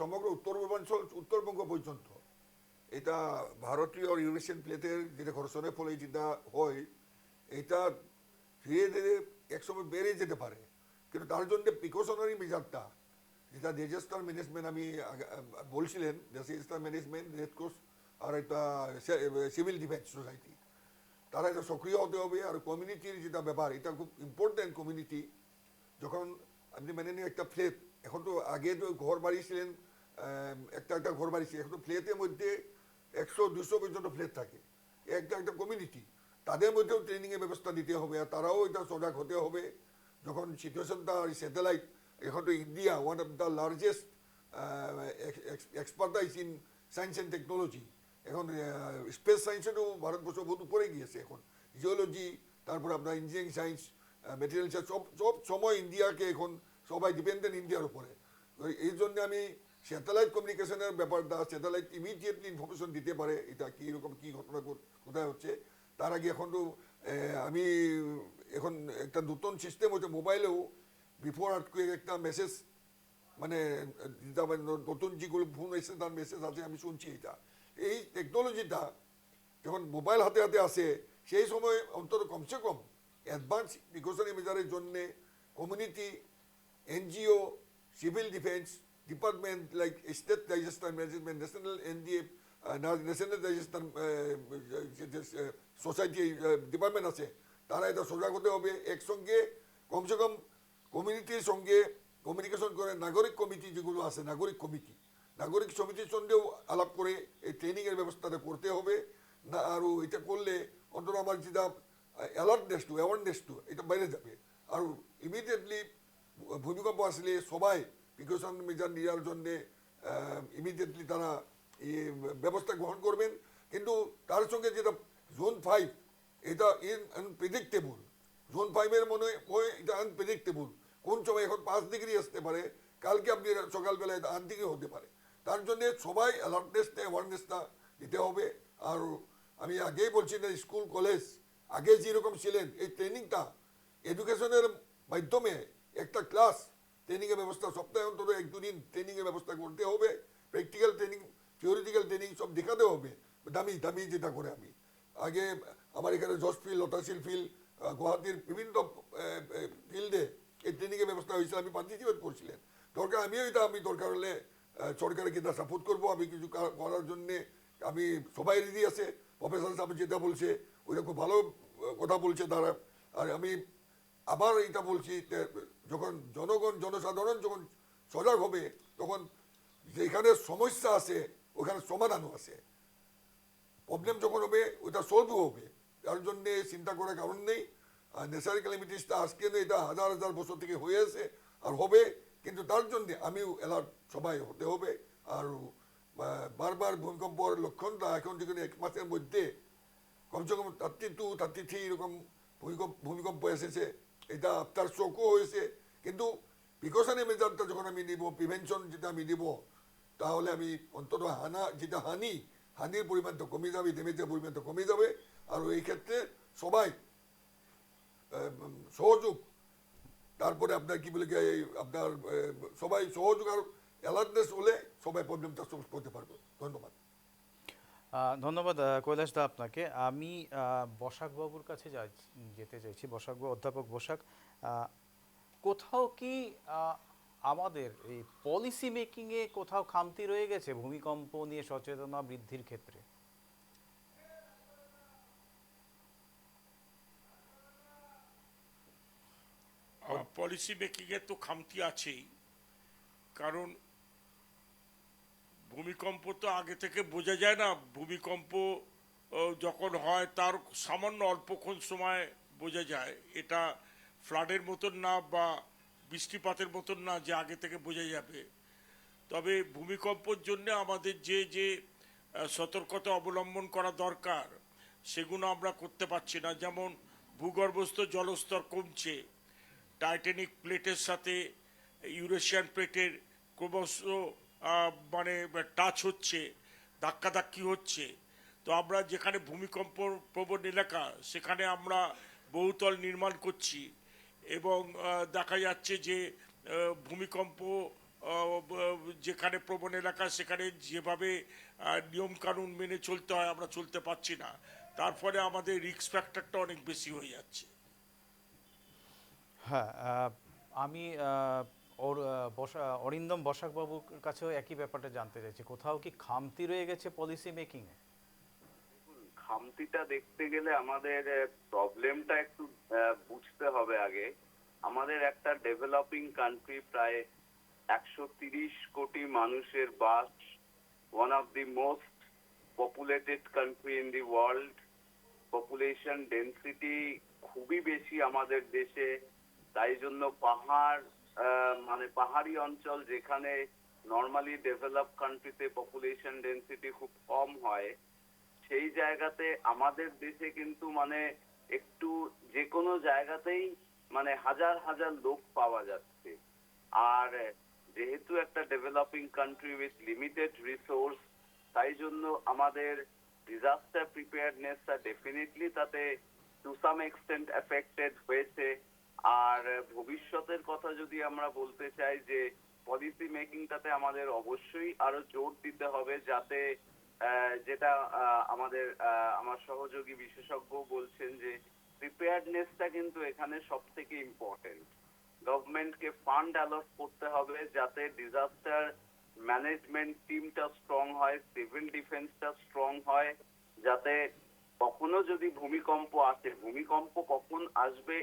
সমগ্র উত্তর পূর্বাঞ্চল, উত্তরবঙ্গ পর্যন্ত এটা ভারতীয় ইউরেশিয়ান প্লেটের যেটা ঘর্ষণের ফলে যেটা হয়, এটা ধীরে ধীরে একসময় বেড়ে যেতে পারে। কিন্তু তার জন্য প্রিকশনারি মেজারটা যেটা ডিজাস্টার ম্যানেজমেন্ট আমি বলছিলেন, ডিজাস্টার ম্যানেজমেন্ট, রেড ক্রস আর একটা সিভিল ডিফেন্স সোসাইটি, তারা এটা সক্রিয় হতে হবে। আর কমিউনিটির যেটা ব্যাপার, এটা খুব ইম্পর্টেন্ট। কমিউনিটি যখন আপনি মেনে নিন একটা ফ্ল্যাট, এখন তো আগে তো ঘর বাড়িয়েছিলেন, একটা একটা ঘর বাড়িয়েছে, এখন তো ফ্ল্যাটের মধ্যে 100-200 পর্যন্ত ফ্ল্যাট থাকে, একটা একটা কমিউনিটি, তাদের মধ্যেও ট্রেনিংয়ের ব্যবস্থা দিতে হবে। আর তারাও এটা সজাগ হতে হবে। যখন সিচুয়েশনটা স্যাটেলাইট, এখন তো India one of the largest expertise in science and technology, এখন স্পেস সায়েন্সেরও ভারতবর্ষ বহুত উপরে গিয়েছে। এখন জিওলজি, তারপর আপনার ইঞ্জিনিয়ারিং সায়েন্স, মেটেরিয়াল সায়েন্স, সব সময় ইন্ডিয়াকে এখন সবাই ডিপেন্ডেন্ট ইন্ডিয়ার উপরে। এই জন্য আমি স্যাটেলাইট কমিউনিকেশনের ব্যাপারটা, স্যাটেলাইট ইমিডিয়েটলি ইনফরমেশন দিতে পারে এটা কী রকম কী ঘটনা কোথায় হচ্ছে। তার আগে এখন তো আমি এখন একটা নতুন সিস্টেম হচ্ছে মোবাইলেও, বিফোর আর্থকুয়েক একটা মেসেজ, মানে নতুন যেগুলো ফোন এসে তার মেসেজ আছে, আমি শুনছি এটা। এই টেকনোলজিটা যখন মোবাইল হাতে হাতে আসে, সেই সময় অন্তত কমসে কম অ্যাডভান্স প্রিকশনারি মেজারের জন্যে community, NGO, civil defence department like state disaster management, national NDF, national disaster society department আছে, তারা এটা সজাগ হতে হবে। একসঙ্গে কমসে কম কমিউনিটির সঙ্গে কমিউনিকেশন করে নাগরিক কমিটি যেগুলো আছে, নাগরিক সমিতির সঙ্গেও আলাপ করে এই ট্রেনিংয়ের ব্যবস্থাটা করতে হবে না। আরও এটা করলে অন্তত আমার যেটা অ্যাওয়ারনেস এটা বাইরে যাবে। আর ইমিডিয়েটলি ভূমিকম্প আসলে সবাই প্রিকশন মেজার নেওয়ার জন্যে ইমিডিয়েটলি তারা ব্যবস্থা গ্রহণ করবেন। কিন্তু তার সঙ্গে যেটা জোন 5, এটা আনপ্রেডিক্টেবল। জোন 5-এর মনে হয় এটা আনপ্রেডিক্টেবল, কোন সময় এখন 5 ডিগ্রি আসতে পারে, কালকে আপনি সকালবেলায় 8 ডিগ্রি হতে পারে। তার জন্যে সবাই অ্যালার্টনেসটা, অ্যাওয়ারনেসটা দিতে হবে। আর আমি আগেই বলছি না, স্কুল কলেজ আগে যেরকম ছিলেন, এই ট্রেনিংটা এডুকেশনের মাধ্যমে একটা ক্লাস ট্রেনিংয়ের ব্যবস্থা, সপ্তাহে অন্তত 1-2 দিন ট্রেনিংয়ের ব্যবস্থা করতে হবে। প্র্যাকটিক্যাল ট্রেনিং, থিওরিটিক্যাল ট্রেনিং সব দেখাতে হবে, দামি যেটা করে। আমি আগে আমার এখানে জজ ফিল্ড, লতাশিল ফিল্ড, গুয়াহাটির বিভিন্ন ফিল্ডে এই ট্রেনিংয়ের ব্যবস্থা হয়েছিল, আমি পার্টিসিপেট করছিলেন। আমি দরকার হলে সরকারকে এটা সাপোর্ট করবো। আমি কিছু করার জন্যে আমি সবাই রেডি আছে। প্রফেসর সাহেব যেটা বলছে ওইটা খুব ভালো কথা বলছে তারা। আর আমি আবার এটা বলছি, যখন জনসাধারণ যখন সজাগ হবে, তখন যেখানে সমস্যা আছে ওখানে সমাধানও আছে। প্রবলেম যখন হবে ওটা সলভও হবে, তার জন্যে চিন্তা করার কারণ নেই। আর ন্যাচারাল ক্যালামিটিসটা আজকে নেই, এটা হাজার হাজার বছর থেকে হয়ে আছে আর হবে। কিন্তু তার জন্যে আমিও অ্যালার্ট সবাই হতে হবে। আর বারবার ভূমিকম্পর লক্ষণটা এখন যেখানে 1 মাসের মধ্যে কমসে কম 32-33 এরকম ভূমিকম্প এসেছে, এটা আফটার শোকও হয়েছে। কিন্তু প্রিকশনারি মেজারটা যখন আমি নিব, প্রিভেনশন যেটা আমি নিব, তাহলে আমি অন্তত হানির পরিমাণটা কমে যাবে, ড্যামেজের পরিমাণটা কমে যাবে। আর এই ক্ষেত্রে সবাই সহযোগ, তারপরে আপনার কি বলে আপনার সবাই সহযোগ আর অ্যালার্টনেস হলে সবাই প্রবলেমটা সলভ করতে পারবে। ধন্যবাদ। ধন্যবাদ কৈলাসদা আপনাকে। আমি বসাক বাবুর কাছে যেতে চাইছি। অধ্যাপক বসাক, কোথাও কি আমাদের এই পলিসি মেকিংয়ে কোথাও খামতি রয়ে গেছে ভূমিকম্প নিয়ে সচেতনতা বৃদ্ধির ক্ষেত্রে? পলিসি মেকিংয়ের তো খামতি আছেই, কারণ ভূমিকম্প তো আগে থেকে বোঝা যায় না। ভূমিকম্প যখন হয় তার সামান্য অল্পক্ষণ সময় বোঝা যায়। এটা ফ্লাডের মতন না বা বৃষ্টিপাতের মতন না যে আগে থেকে বোঝা যাবে। তবে ভূমিকম্পর জন্য আমাদের যে যে সতর্কতা অবলম্বন করা দরকার সেগুলো আমরা করতে পারছি না। যেমন ভূগর্ভস্থ জলস্তর কমছে, টাইটানিক প্লেটের সাথে ইউরেশিয়ান প্লেটের ক্রমশ মানে টাচ হচ্ছে, ধাক্কাধাক্কি হচ্ছে। তো আমরা যেখানে ভূমিকম্প প্রবণ এলাকা সেখানে আমরা বহুতল নির্মাণ করছি এবং দেখা যাচ্ছে যে ভূমিকম্প যেখানে প্রবণ এলাকা সেখানে যেভাবে নিয়মকানুন মেনে চলতে হয় আমরা চলতে পারছি না। তার ফলে আমাদের রিস্ক ফ্যাক্টরটা অনেক বেশি হয়ে যাচ্ছে। হ্যাঁ, আমি অরিন্দম বসাকবাবুর কাছেও একই ব্যাপারটা জানতে চাইছি, কোথাও কি খামতি রয়ে গেছে পলিসি মেকিংয়ে? খামতিটা দেখতে গেলে আমাদের প্রবলেমটা একটু বুঝতে হবে আগে। আমাদের একটা ডেভেলপিং কান্ট্রি, প্রায় 130 কোটি মানুষের বাস, one of the most populated country in the world. Population density খুবই বেশি আমাদের দেশে। তাই জন্য পাহাড়, মানে পাহাড়ি অঞ্চল যেখানে নর্মালি ডেভেলপ কান্ট্রিতে পপুলেশন ডেন্সিটি খুব কম হয়, সেই জায়গাতে আমাদের দেশে কিন্তু মানে একটু যে কোনো জায়গাতেই মানে হাজার হাজার লোক পাওয়া যাচ্ছে। আর যেহেতু একটা developing country with limited resource, তাই জন্য আমাদের ডিজাস্টার প্রিপেয়ারনেসটা ডেফিনেটলি তাতে টু সাম এক্সটেন্ট এফেক্টেড হয়েছে। আর ভবিষ্যতের কথা যদি আমরা বলতে চাই, যে পলিসি মেকিংটাতে আমাদের অবশ্যই আরো জোর দিতে হবে, যাতে যেটা আমাদের আমার সহযোগী বিশেষজ্ঞ বলছেন যে প্রিপেয়ারনেসটা কিন্তু এখানে সব থেকে ইম্পর্টেন্ট। গভর্নমেন্টকে ফান্ড অ্যালট করতে হবে যাতে ডিজাস্টার ম্যানেজমেন্ট টিমটা স্ট্রং হয়, সিভিল ডিফেন্সটা স্ট্রং হয়, যাতে কখনো যদি ভূমিকম্প আসে, ভূমিকম্প কখন আসবে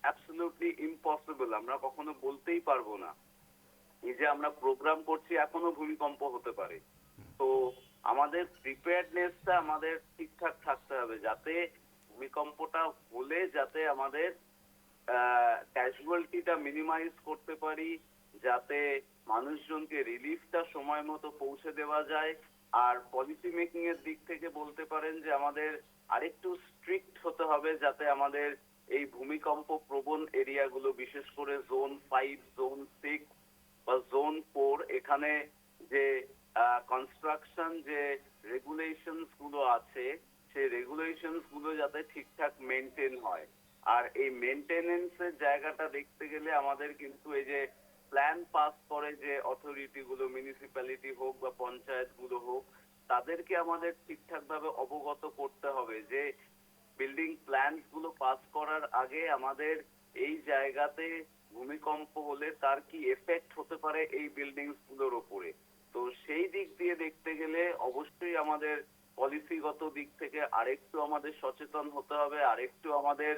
অ্যাবসলিউটলি ইম্পসিবল, আমরা কখনো বলতেই পারবো না। এই যে আমরা প্রোগ্রাম করছি, এখনো ভূমিকম্প হতে পারে। তো আমাদের প্রিপেয়ারনেসটা আমাদের ঠিকঠাক থাকতে হবে, যাতে ভূমিকম্পটা হলে যাতে আমাদের ক্যাজুয়ালিটিটা মিনিমাইজ করতে পারি, যাতে মানুষজনকে রিলিফটা সময় মতো পৌঁছে দেওয়া যায়। আর পলিসি মেকিং এর দিক থেকে বলতে পারেন যে আমাদের আরেকটু স্ট্রিক্ট হতে হবে, যাতে আমাদের এই ভূমিকম্প প্রবণ এরিয়াগুলো, বিশেষ করে জোন 5, জোন 6 বা জোন 4, এখানে যে কনস্ট্রাকশন যে রেগুলেশনস গুলো আছে, সেই রেগুলেশনস গুলো যাতে ঠিকঠাক মেনটেন হয়। আর এই মেনটেনেন্সের জায়গাটা দেখতে গেলে আমাদের কিন্তু এই যে প্ল্যান পাস করে যে অথরিটি গুলো, মিউনিসিপ্যালিটি হোক বা পঞ্চায়েত গুলো হোক, তাদেরকে আমাদের ঠিকঠাক ভাবে অবগত করতে হবে যে বিল্ডিং প্ল্যান গুলো পাস করার আগে আমাদের এই জায়গাতে ভূমিকম্প হলে তার কি এফেক্ট হতে পারে এই বিল্ডিংস গুলোর উপরে। তো সেই দিক দিয়ে দেখতে গেলে অবশ্যই আমাদের পলিসিগত দিক থেকে আরেকটু আমাদের সচেতন হতে হবে, আরেকটু আমাদের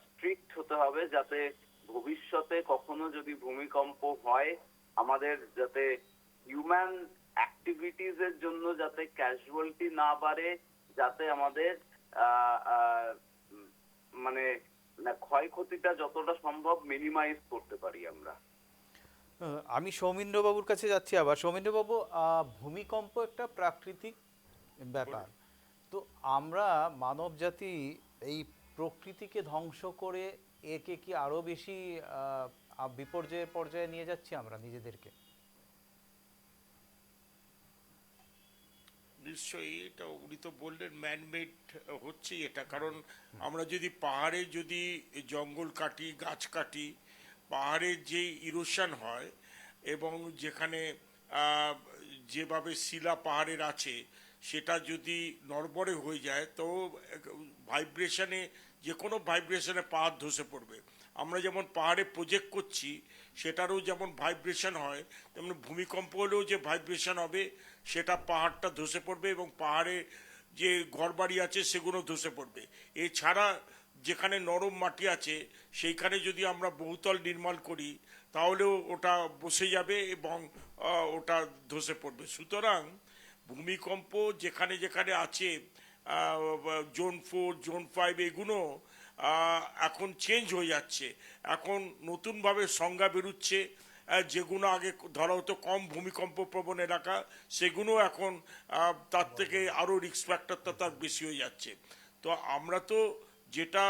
স্ট্রিক্ট হতে হবে, যাতে ভবিষ্যতে কখনো যদি ভূমিকম্প হয় আমাদের যাতে হিউম্যান অ্যাক্টিভিটিস এর জন্য যাতে ক্যাজুয়ালিটি না বাড়ে, যাতে আমাদের মানে ক্ষয়ক্ষতিটা যতটা সম্ভব মিনিমাইজ করতে পারি আমরা। আমি সৌমিন্দ্রবাবুর কাছে যাচ্ছি আবার। সৌমিন্দ্রবাবু, ভূমিকম্প একটা প্রাকৃতিক ব্যাপার, তো আমরা মানব জাতি এই প্রকৃতিকে ধ্বংস করে একে কি আরো বেশি বিপর্যয়ের পর্যায়ে নিয়ে যাচ্ছি আমরা নিজেদেরকে? নিশ্চয়ই, এটা উনি তো বললেন ম্যানমেড হচ্ছে এটা। কারণ আমরা যদি পাহাড়ে যদি জঙ্গল কাটি, গাছ কাটি, পাহাড়ের যে ইরোশন হয় এবং যেখানে যেভাবে শিলা পাহাড়ের আছে সেটা যদি নড়বড়ে হয়ে যায় তো ভাইব্রেশনে, যে কোনো ভাইব্রেশনে পাহাড় ধসে পড়বে। আমরা যেমন পাহাড়ে প্রজেক্ট করছি সেটারও যেমন ভাইব্রেশন হয়, তেমন ভূমিকম্প হলেও যে ভাইব্রেশন হবে সেটা পাহাড়টা ধসে পড়বে এবং পাহাড়ে যে ঘরবাড়ি আছে সেগুলো ধসে পড়বে। এছাড়া যেখানে নরম মাটি আছে সেইখানে যদি আমরা বহুতল নির্মাণ করি তাহলেও ওটা বসে যাবে এবং ওটা ধসে পড়বে। সুতরাং ভূমিকম্প যেখানে যেখানে আছে জোন 4 জোন 5 এগুলো এখন চেঞ্জ হয়ে যাচ্ছে, এখন নতুনভাবে সংজ্ঞা বেরোচ্ছে। যেগুলো আগে ধরা হতো কম ভূমিকম্প প্রবণ এলাকা সেগুলো এখন তার থেকে আরও রিস্ক ফ্যাক্টরটা তার বেশি হয়ে যাচ্ছে। তো আমরা তো যেটা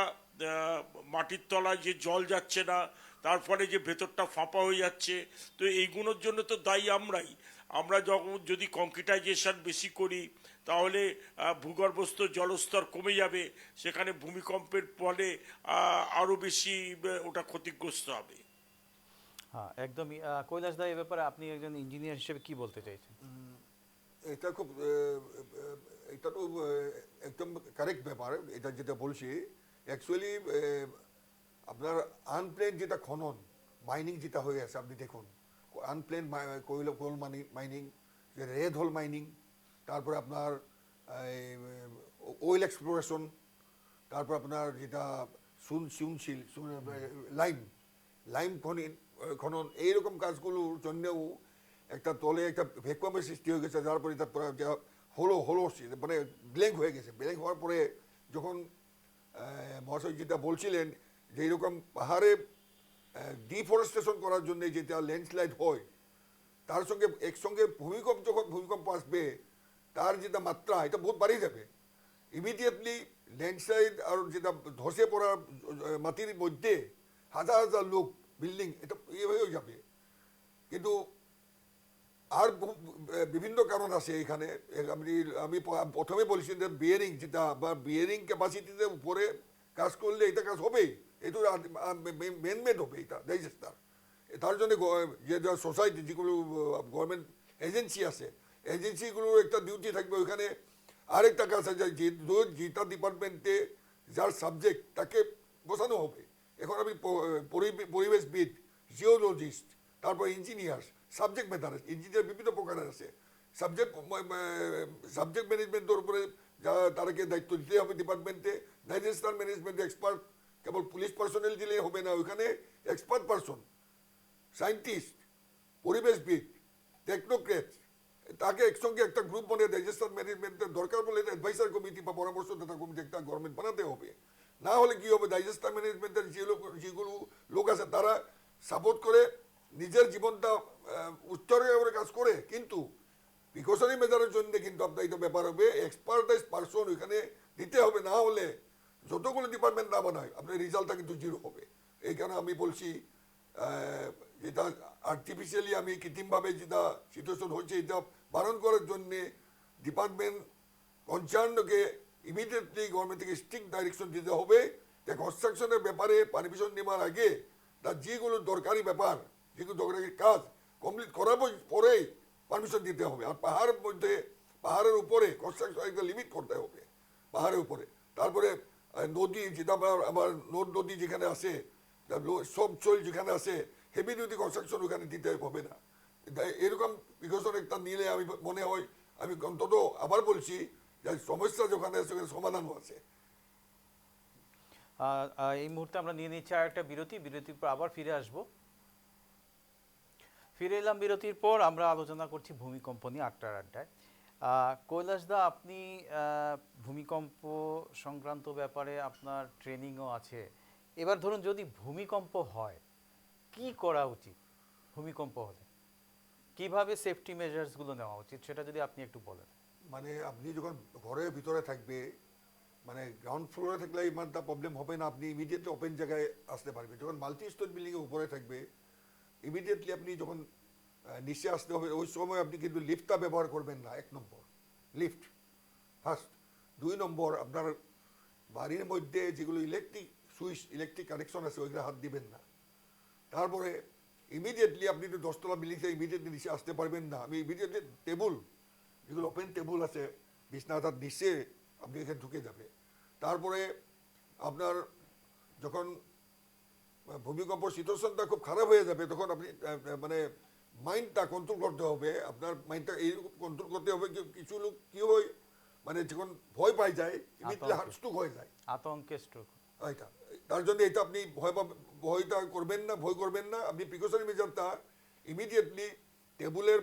মাটির তলায় যে জল যাচ্ছে না, তার ফলে যে ভেতরটা ফাঁপা হয়ে যাচ্ছে, তো এইগুলোর জন্য তো দায়ী আমরাই। আমরা যখন যদি কংক্রিটাইজেশন বেশি করি তাহলে ভূগর্ভস্থ জলস্তর কমে যাবে, সেখানে ভূমিকম্পের ফলে আরও বেশি ওটা ক্ষতিগ্রস্ত হবে। হ্যাঁ, একদমই। কৈলাস দা, এই ব্যাপারে আপনি একজন ইঞ্জিনিয়ার হিসেবে কি বলতে চাইছেন? এটা খুব এটা তো একদম কারেক্ট ব্যাপার, এটা যেটা বলছি। অ্যাকচুয়ালি আপনার আনপ্লেন যেটা খনন মাইনিং যেটা হয়ে আছে, আপনি দেখুন আনপ্লেন কোল মাইনিং, যে রেড হোল মাইনিং, তারপরে আপনার অয়েল এক্সপ্লোরেশন, তারপর আপনার যেটা লাইম খনন, এইরকম কাজগুলোর জন্যও একটা তলে একটা ভ্যাকুয়ামের সৃষ্টি হয়ে গেছে, যার পরে এটা হলো মানে ব্ল্যাঙ্ক হয়ে গেছে। ব্ল্যাঙ্ক হওয়ার পরে যখন মহাশয় যেটা বলছিলেন যে এইরকম পাহাড়ে ডিফরেস্টেশন করার জন্য যেটা ল্যান্ডস্লাইড হয়, তার সঙ্গে একসঙ্গে যখন ভূমিকম্প আসবে তার যেটা মাত্রা এটা বহুত বাড়িয়ে যাবে। ইমিডিয়েটলি ল্যান্ডস্লাইড আর যেটা ধসে পড়া মাটির মধ্যে হাজার হাজার লোক, বিল্ডিং, এটা হয়ে যাবে। কিন্তু আর বিভিন্ন কারণ আছে এখানে। আমি প্রথমে বলছি যে বিয়ারিং যেটা বা বিয়ারিং ক্যাপাসিটিতে উপরে কাজ করলে এটা কাজ হবেই, এটা মেনমেড হবে, এটা ডাইজেস্টার। তার জন্য যে সোসাইটি যেগুলো গভর্নমেন্ট এজেন্সি আছে, এজেন্সিগুলোর একটা ডিউটি থাকবে ওইখানে। আরেকটা কাজ আছে যেটা ডিপার্টমেন্টে যার সাবজেক্ট তাকে বসানো হবে। এখন আমি পরিবেশবিদ, জিওলজিস্ট, তারপর ইঞ্জিনিয়ার, সাবজেক্ট ম্যাটার, ইঞ্জিনিয়ার বিভিন্ন প্রকারের আছে। সাবজেক্ট ম্যানেজমেন্টের উপরে যারা তাদেরকে দায়িত্ব দিতে হবে ডিপার্টমেন্টে। ডিজাস্টার ম্যানেজমেন্টে এক্সপার্ট কেবল পুলিশ পার্সোনেল দিলে হবে না, ওইখানে এক্সপার্ট পার্সন, সায়েন্টিস্ট, পরিবেশবিদ, টেকনোক্রেট, তাকে একসঙ্গে একটা গ্রুপ বানিয়ে ডিজাস্টার ম্যানেজমেন্টের দরকার বলে অ্যাডভাইসার কমিটি বা পরামর্শদাতা কমিটি একটা গভর্নমেন্ট বানাতে হবে। না হলে কি হবে, ডিজাস্টার ম্যানেজমেন্টের যেগুলো লোক আছে তারা সাপোর্ট করে নিজের জীবনটা উচ্চারণ করে কাজ করে, কিন্তু প্রিকশনারি মেজারের জন্য কিন্তু আপনার এটা ব্যাপার হবে এক্সপার্টাইজ পার্সন ওইখানে দিতে হবে। না হলে যতগুলো ডিপার্টমেন্ট না বানায় আপনার রেজাল্টটা কিন্তু জিরো হবে। এই কারণে আমি বলছি যেটা আর্টিফিশিয়ালি আমি কৃত্রিমভাবে যেটা সিচুয়েশন হচ্ছে এটা বারণ করার জন্যে ডিপার্টমেন্ট কনসার্নকে ইমিডিয়েটলি গভর্নমেন্ট থেকে স্ট্রিক্ট ডাইরেকশন দিতে হবে যে কনস্ট্রাকশনের ব্যাপারে পারমিশন নেওয়ার আগে তার যেগুলো দরকারি ব্যাপার, যেগুলো দরকারি কাজ কমপ্লিট করার পরেই পারমিশন দিতে হবে। আর পাহাড়ের মধ্যে, পাহাড়ের উপরে কনস্ট্রাকশন একটা লিমিট করতে হবে পাহাড়ের উপরে। তারপরে নদী যেটা আমার নদী যেখানে আছে, সব চল যেখানে আছে, হেভি ডিউটি কনস্ট্রাকশন ওখানে দিতে হবে না। এরকম প্রিকশন একটা নিলে আমি মনে হয়, আমি অন্তত আবার বলছি যে সমস্যা যেখানে আছে সেখানে সমাধানও আছে। এই মুহূর্তে আমরা নিয়ে নিচ্ছি আর একটা বিরতির পর আবার ফিরে আসব। ফিরে এলাম বিরতির পর। আমরা আলোচনা করছি ভূমিকম্প নিয়ে আটটার আড্ডায়। কৈলাস দা, আপনি ভূমিকম্প সংক্রান্ত ব্যাপারে আপনার ট্রেনিংও আছে। এবার ধরুন যদি ভূমিকম্প হয়, কি করা উচিত? ভূমিকম্প হলে কিভাবে সেফটি মেজার্সগুলো নেওয়া উচিত সেটা যদি আপনি একটু বলেন। মানে আপনি যখন ঘরের ভিতরে থাকবে, মানে গ্রাউন্ড ফ্লোরে থাকলে ইমানটা প্রবলেম হবে না, আপনি ইমিডিয়েটলি ওপেন জায়গায় আসতে পারবে। যখন মাল্টি স্টোর বিল্ডিংয়ের উপরে থাকবে, ইমিডিয়েটলি আপনি যখন নিচে আসতে হবে ওই সময় আপনি কিন্তু লিফটটা ব্যবহার করবেন না। 1 নম্বর লিফট ফার্স্ট। 2 নম্বর আপনার বাড়ির মধ্যে যেগুলো ইলেকট্রিক সুইচ, ইলেকট্রিক কানেকশন আছে ওইগুলো হাত দিবেন না। তারপরে ইমিডিয়েটলি আপনি তো 10তলা বিল্ডিংয়ে ইমিডিয়েটলি নিচে আসতে পারবেন না। আমি ইমিডিয়েটলি টেবুল, যেগুলো ওপেন টেবুল আছে বিছনা, তার নিচে আপনি এখানে ঢুকে যাবে। তারপরে আপনার যখন ভূমিকম্প সিচুয়েশনটা খুব খারাপ হয়ে যাবে, তখন আপনি মানে মাইন্ডটা কন্ট্রোল করতে হবে, আপনার মাইন্ডটা এইরকম কন্ট্রোল করতে হবে। কিছু লোক কি হয় মানে যখন ভয় পাই যায় ইমিডিয়েটলি হার্ট স্ট্রোক হয়ে যায়। আতঙ্কে স্ট্রোক। এটা তার জন্য এটা আপনি ভয়টা করবেন না, ভয় করবেন না। আপনি প্রিকশনারি মেজারটা ইমিডিয়েটলি টেবুলের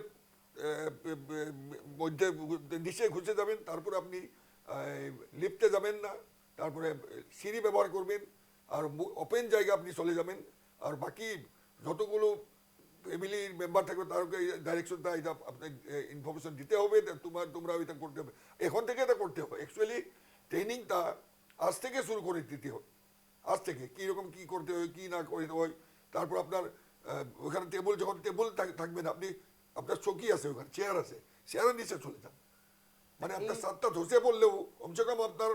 মধ্যে নিচে ঘুষে যাবেন, তারপরে আপনি লিফটে যাবেন না, তারপরে সিঁড়ি ব্যবহার করবেন, আর ওপেন জায়গা আপনি চলে যাবেন। আর বাকি যতগুলো ফ্যামিলির মেম্বার থাকবে তারকে ডাইরেকশনটা এটা আপনার ইনফরমেশন দিতে হবে, তোমরা এটা করতে হবে, এখন থেকে এটা করতে হবে। অ্যাকচুয়ালি ট্রেনিংটা আজ থেকে শুরু করে দিতে হবে, আজ থেকে কীরকম কী করতে হয় কী না করতে হয়। তারপর আপনার ওখানে যখন টেবল থাকবে না, আপনি আপনার চৌকি আছে, ওখানে চেয়ার আছে, চেয়ারের নিচে চলে যান। মানে আপনার সাতটা ধসে পড়লেও কমসে কম আপনার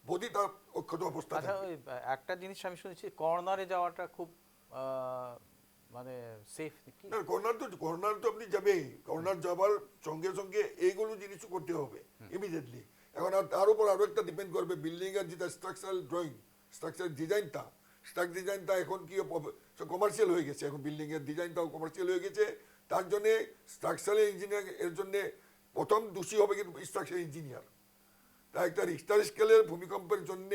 বডিটা অক্ষত অবস্থা আচ্ছা, থাকবে। ওই একটা জিনিস আমি শুনেছি কর্নারে যাওয়াটা খুব মানে সেফ কি? না, কর্নার তো আপনি যাবেই, কর্নার যাবার সঙ্গে সঙ্গে এইগুলো জিনিসও করতে হবে ইমিডিয়েটলি। এখন আর তার উপর আরো একটা ডিপেন্ড করবে বিল্ডিং এর যেটা স্ট্রাকচারাল ড্রয়িং, স্ট্রাকচার ডিজাইনটা এখন কি কমার্শিয়াল হয়ে গেছে, এখন বিল্ডিং এর ডিজাইনটাও কমার্শিয়াল হয়ে গেছে। তার জন্য স্ট্রাকচারাল ইঞ্জিনিয়ার এর জন্য প্রথম দোষী হবে কিন্তু স্ট্রাকচার ইঞ্জিনিয়ার। তাই একটা রিক্টার স্কেলের ভূমিকম্পের জন্য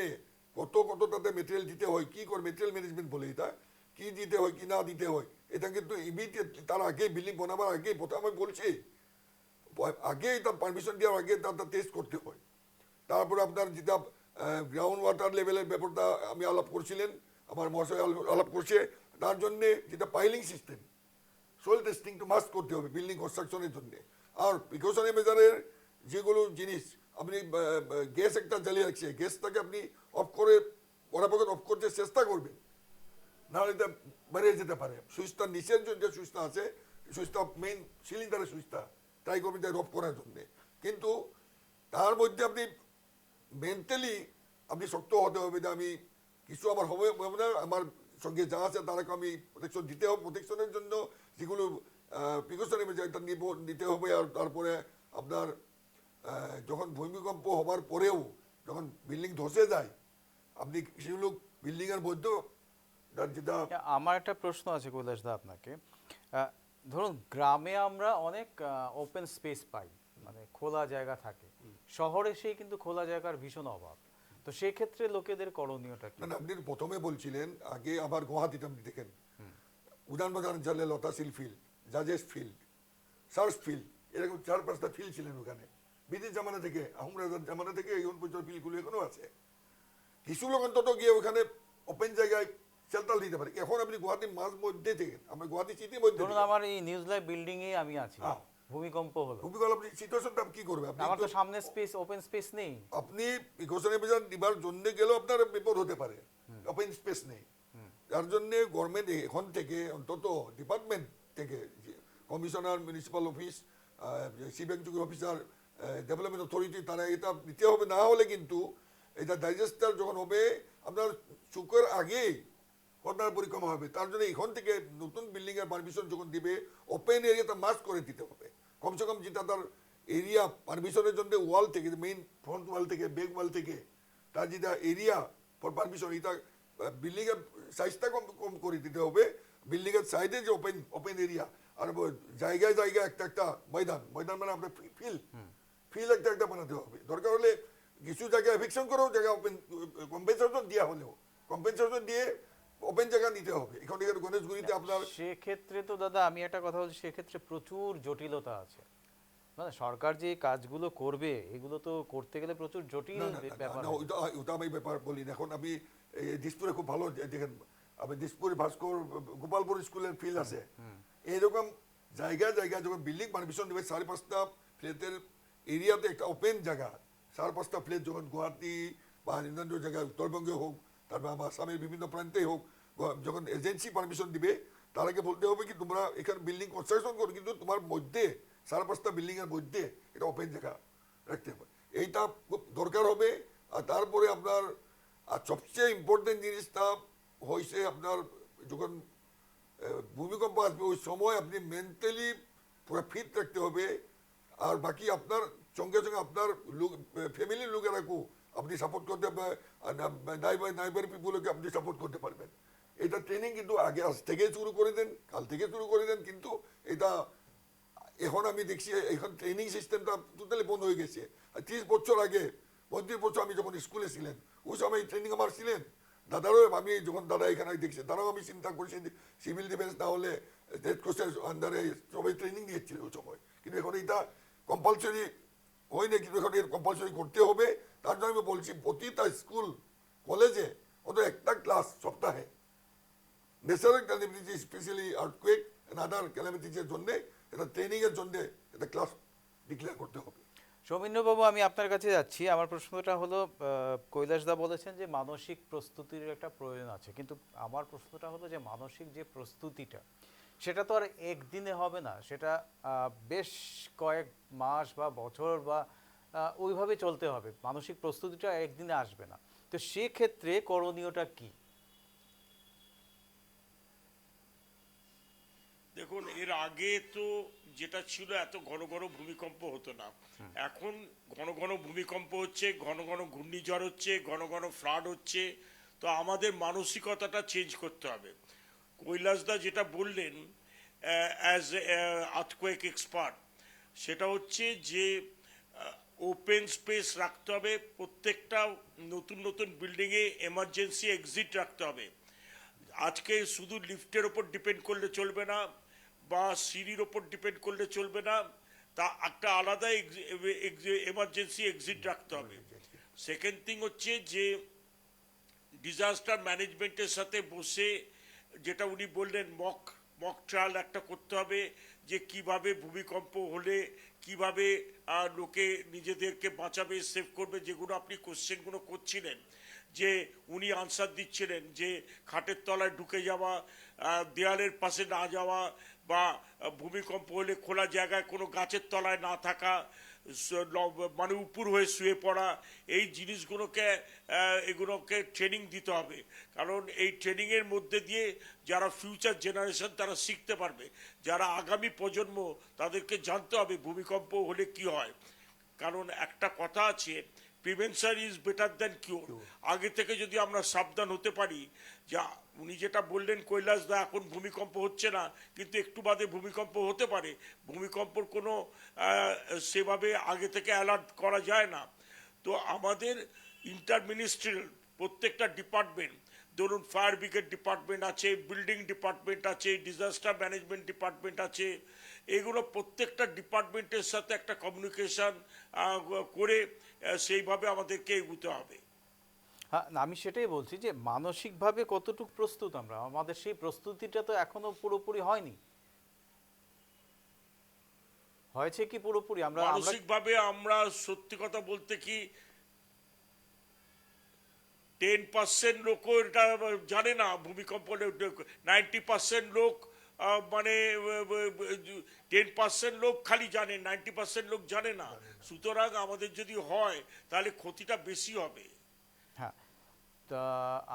কত তাতে মেটেরিয়াল দিতে হয়, কি করে মেটেরিয়াল ম্যানেজমেন্ট বলে এটা, কি দিতে হয় কি না দিতে হয়, এটা কিন্তু ইমিডিয়েটলি তার আগে বিল্ডিং বানাবার আগে প্রথম আমি বলছি আগে এটা পারমিশন দেওয়ার আগে তার টেস্ট করতে হয়। তারপরে আপনার যেটা গ্রাউন্ড ওয়াটার লেভেলের ব্যাপারটা আমি আলাপ করছিলেন, আমার মহাশয় আলাপ করছে, তার জন্যে যেটা পাইলিং সিস্টেম সোয়েল টেস্টিং তো মাস্ট করতে হবে বিল্ডিং কনস্ট্রাকশনের জন্য। আর প্রিকশনারি মেজারের যেগুলো জিনিস, আপনি গ্যাস একটা জ্বালিয়ে রাখছে, গ্যাসটাকে আপনি অফ করে বরাবর অফ করতে চেষ্টা করবেন, নাহলে এটা বেড়ে যেতে পারে। সুইচটা নিচের যে সুইচটা আছে, সুইচটা মেইন সিলিন্ডারের সুইচটা ট্রাই করবেন অফ করার জন্যে। কিন্তু তার মধ্যে আপনি মেন্টালি আপনি শক্ত হতে হবে যে আমি কিছু আমার হবে না, আমার সঙ্গে যা আছে তারাকে আমি প্রোটেকশন দিতে হবে। প্রোটেকশনের জন্য যেগুলো প্রিকশনারি মেজারটা নিতে হবে। আর তারপরে আপনার যখন ভূমিকম্প হবার পরেও যখন বিল্ডিং ধসে যায়, আপনি সেগুলো বিল্ডিংয়ের মধ্যেও যেটা আমার একটা প্রশ্ন আছে কৈলাস দা আপনাকে। ধরুন গ্রামে আমরা অনেক ওপেন স্পেস পাই, মানে খোলা জায়গা থাকে, শহরে সেই কিন্তু খোলা জায়গার ভীষণ অভাব। তো সেই ক্ষেত্রে লোকেদের করণীয়টা কি? না, আপনি প্রথমে বলছিলেন আগে আবার গুয়াহাটিতে আপনি দেখেন উদানবাজার অঞ্চলে লতাশিল ফিল্ড, জাজেস ফিল্ড, সার্চ ফিল্ড, এরকম 4-5টা ফিল্ড ছিলেন ওখানে ব্রিটিশ জামানা থেকে, আহোম রাজার জামানা থেকে এখন পর্যন্ত ফিল্ডগুলো এখনো আছে। কিছু লোক অন্তত গিয়ে ওখানে ওপেন জায়গায় শেল্টার দিতে পারে। এখন আপনি গুয়াহাটির মাঝ মধ্যে থেকে, আমরা গুয়াহাটি সিটির মধ্যে ধরুন আমার এই নিউজ লাইভ বিল্ডিং এ আমি আছি, হ্যাঁ। ভূমিকম্প হলো, ভূমিকম্প আপনি সিচুয়েশনটা কি করবে? আমার তো সামনে স্পেস, ওপেন স্পেস নেই। আপনি প্রিকশনারি মেজার নিবার জন্য গেলেও আপনার বিপদ হতে পারে, ওপেন স্পেস নেই। তার জন্য গভর্নমেন্ট এখন থেকে অন্তত ডিপার্টমেন্ট থেকে commissioner, municipal office, chief executive officer, development authority, তারা এটা দিতে হবে। না হলে কিন্তু এটা ডাইজেস্টার যখন হবে আপনার চুকের আগেই ঘটনার পরিক্রমা হবে। তার জন্য এখন থেকে নতুন বিল্ডিং এর পারমিশন যখন দিবে ওপেন এরিয়াটা মাস্ক করে দিতে হবে। কমসে কম যেটা তার এরিয়া পারমিশনের জন্য ওয়াল থেকে, মেইন ফ্রন্ট ওয়াল থেকে, ব্যাক ওয়াল থেকে, তার যেটা এরিয়া ফর পারমিশন, এটা বিল্ডিং এর সাইজটা কম করে দিতে হবে। বিল্ডিং এর সাইডে যে ওপেন এরিয়া, আর জায়গায় জায়গায় একটা ময়দান মানে আপনার ফিল্ড একটা বানাতে হবে। দরকার হলে কিছু জায়গায় এভিকশন করেও জায়গা ওপেন কম্পেনসেশন দেওয়া হলেও কম্পেনসেশন দিয়ে ওপেন জায়গা নিতে হবে। এখন এখানে গণেশগুড়িতে আপনার সেক্ষেত্রে তো দাদা আমি একটা কথা বলছি, সেক্ষেত্রে প্রচুর জটিলতা আছে। মানে সরকার যে কাজগুলো করবে এগুলো তো করতে গেলে প্রচুর জটিল ব্যাপার। ওটা আমি ব্যাপার বলি না। এখন আমি দিসপুরে খুব ভালো দেখেন, আমি দিসপুর ভাস্কর গোপালপুর স্কুলের ফিল্ড আছে, এইরকম জায়গায় যখন বিল্ডিং পারমিশন দেবে 5.5টা ফ্ল্যাটের এরিয়াতে একটা ওপেন জায়গা, 4-5টা ফ্ল্যাট যখন গুয়াহাটি বা অন্যান্য জায়গায় উত্তরবঙ্গে হোক, তারপর আমার আসামের বিভিন্ন প্রান্তে হোক, যখন এজেন্সি পারমিশন দিবে তারাকে বলতে হবে কি তোমরা এখানে বিল্ডিং কনস্ট্রাকশন করো, কিন্তু তোমার মধ্যে 4-5টা বিল্ডিং এর মধ্যে এটা ওপেন জায়গা রাখতে হবে। এইটা খুব দরকার হবে। আর তারপরে আপনার আর সবচেয়ে ইম্পর্টেন্ট জিনিসটা হয়েছে আপনার যখন ভূমিকম্প আসবে ওই সময় আপনি মেন্টালি পুরো ফিট রাখতে হবে। আর বাকি আপনার সঙ্গে আপনার লোক, ফ্যামিলির লোকেরাকেও আপনি সাপোর্ট করতে নাইবার পিপুলকে আপনি সাপোর্ট করতে পারবেন। এটা ট্রেনিং কিন্তু আগে আজ থেকে শুরু করে দেন, কাল থেকে শুরু করে দেন, কিন্তু এটা এখন আমি দেখছি এখন ট্রেনিং সিস্টেমটা টোটালি বন্ধ হয়ে গেছে। আর 30 বছর আগে, 35 বছর আমি যখন স্কুলে ছিলেন ওই সময় ট্রেনিং আমার ছিলেন, দাদারও আমি যখন দাদা এখানে দেখছি তারাও আমি চিন্তা করছি সিভিল ডিফেন্স না হলে রেড ক্রসের আন্ডারে সবাই ট্রেনিং নিয়েছিল ওই সময়। কিন্তু এখন এটা কম্পালসরি হয় না, কিন্তু এখন এর কম্পালসরি করতে হবে। তার জন্য আমি বলছি প্রতিটা স্কুল কলেজে অন্তত একটা ক্লাস সপ্তাহে natural calamities specially earthquake and other ক্যালামিটিজের জন্য এটা ট্রেনিংয়ের জন্য এটা ক্লাস ডিক্লেয়ার করতে হবে। সৌমিন্দ্রবাবু, আমি আপনার কাছে যাচ্ছি। আমার প্রশ্নটা হলো, কৈলাসদা বলেছেন যে মানসিক প্রস্তুতির একটা প্রয়োজন আছে, কিন্তু আমার প্রশ্নটা হলো যে মানসিক যে প্রস্তুতিটা সেটা তো আর একদিনে হবে না, সেটা বেশ কয়েক মাস বা বছর বা ওইভাবে চলতে হবে। মানসিক প্রস্তুতিটা একদিনে আসবে না। তো সেক্ষেত্রে করণীয়টা কি? দেখুন, এর আগে তো যেটা ছিল এত ঘন ঘন ভূমিকম্প হতো না। এখন ঘন ঘন ভূমিকম্প হচ্ছে, ঘন ঘন ঘূর্ণিঝড় হচ্ছে, ঘন ঘন ফ্লাড হচ্ছে। তো আমাদের মানসিকতাটা চেঞ্জ করতে হবে। কৈলাসদা যেটা বললেন অ্যাজ আর্থকোয়েক এক্সপার্ট, সেটা হচ্ছে যে ওপেন স্পেস রাখতে হবে। প্রত্যেকটা নতুন নতুন বিল্ডিংয়ে এমার্জেন্সি এক্সিট রাখতে হবে। আজকে শুধু লিফটের ওপর ডিপেন্ড করলে চলবে না, বা সিঁড়ির ওপর ডিপেন্ড করলে চলবে না, তা একটা আলাদা এমার্জেন্সি এক্সিট রাখতে হবে। সেকেন্ড থিং হচ্ছে যে ডিজাস্টার ম্যানেজমেন্টের সাথে বসে, যেটা উনি বললেন, মক ট্রায়াল একটা করতে হবে, যে কিভাবে ভূমিকম্প হলে কিভাবে লোকে নিজেদেরকে বাঁচাবে, সেভ করবে। যেগুলো আপনি কোশ্চেনগুলো করছিলেন, যে উনি আনসার দিচ্ছিলেন, যে খাটের তলায় ঢুকে যাওয়া, দেয়ালের পাশে না যাওয়া, বা ভূমিকম্প হলে খোলা জায়গায় কোনো গাছের তলায় না থাকা, মানে উপর হয়ে শুয়ে পড়া, এই জিনিসগুলোকে এগুলোকে ট্রেনিং দিতে হবে। কারণ এই ট্রেনিংয়ের মধ্যে দিয়ে যারা ফিউচার জেনারেশন তারা শিখতে পারবে। যারা আগামী প্রজন্ম তাদেরকে জানতে হবে ভূমিকম্প হলে কি হয়। কারণ একটা কথা আছে, prevention is better than cure. আগে থেকে যদি আমরা সাবধান হতে পারি, যা উনি যেটা বললেন কৈলাসদা, এখন ভূমিকম্প হচ্ছে না, কিন্তু একটু বাদে ভূমিকম্প হতে পারে। ভূমিকম্পর কোনো সেভাবে আগে থেকে অ্যালার্ট করা যায় না। তো আমাদের ইন্টারমিনিস্ট্রিয়াল প্রত্যেকটা ডিপার্টমেন্ট, ধরুন ফায়ার ব্রিগেড ডিপার্টমেন্ট আছে, বিল্ডিং ডিপার্টমেন্ট আছে, ডিজাস্টার ম্যানেজমেন্ট ডিপার্টমেন্ট আছে, এগুলো প্রত্যেকটা ডিপার্টমেন্টের সাথে একটা কমিউনিকেশন করে সেইভাবে আমাদেরকে এগোতে হবে। হ্যাঁ, আমি সেটাই বলছি যে মানসিকভাবে কতটুকু প্রস্তুত আমরা, আমাদের সেই প্রস্তুতিটা তো এখনো পুরোপুরি হয়নি। হয়েছে কি পুরোপুরি? আমরা মানসিকভাবে আমরা সত্যি কথা বলতে কি 10% লোকও এটা জানে না ভূমিকম্প হলে। 90% লোক মানে 10% লোক খালি জানে, 90% লোক জানে না। সুতরাং আমাদের যদি হয় তাহলে ক্ষতিটা বেশি হবে। হ্যাঁ, তা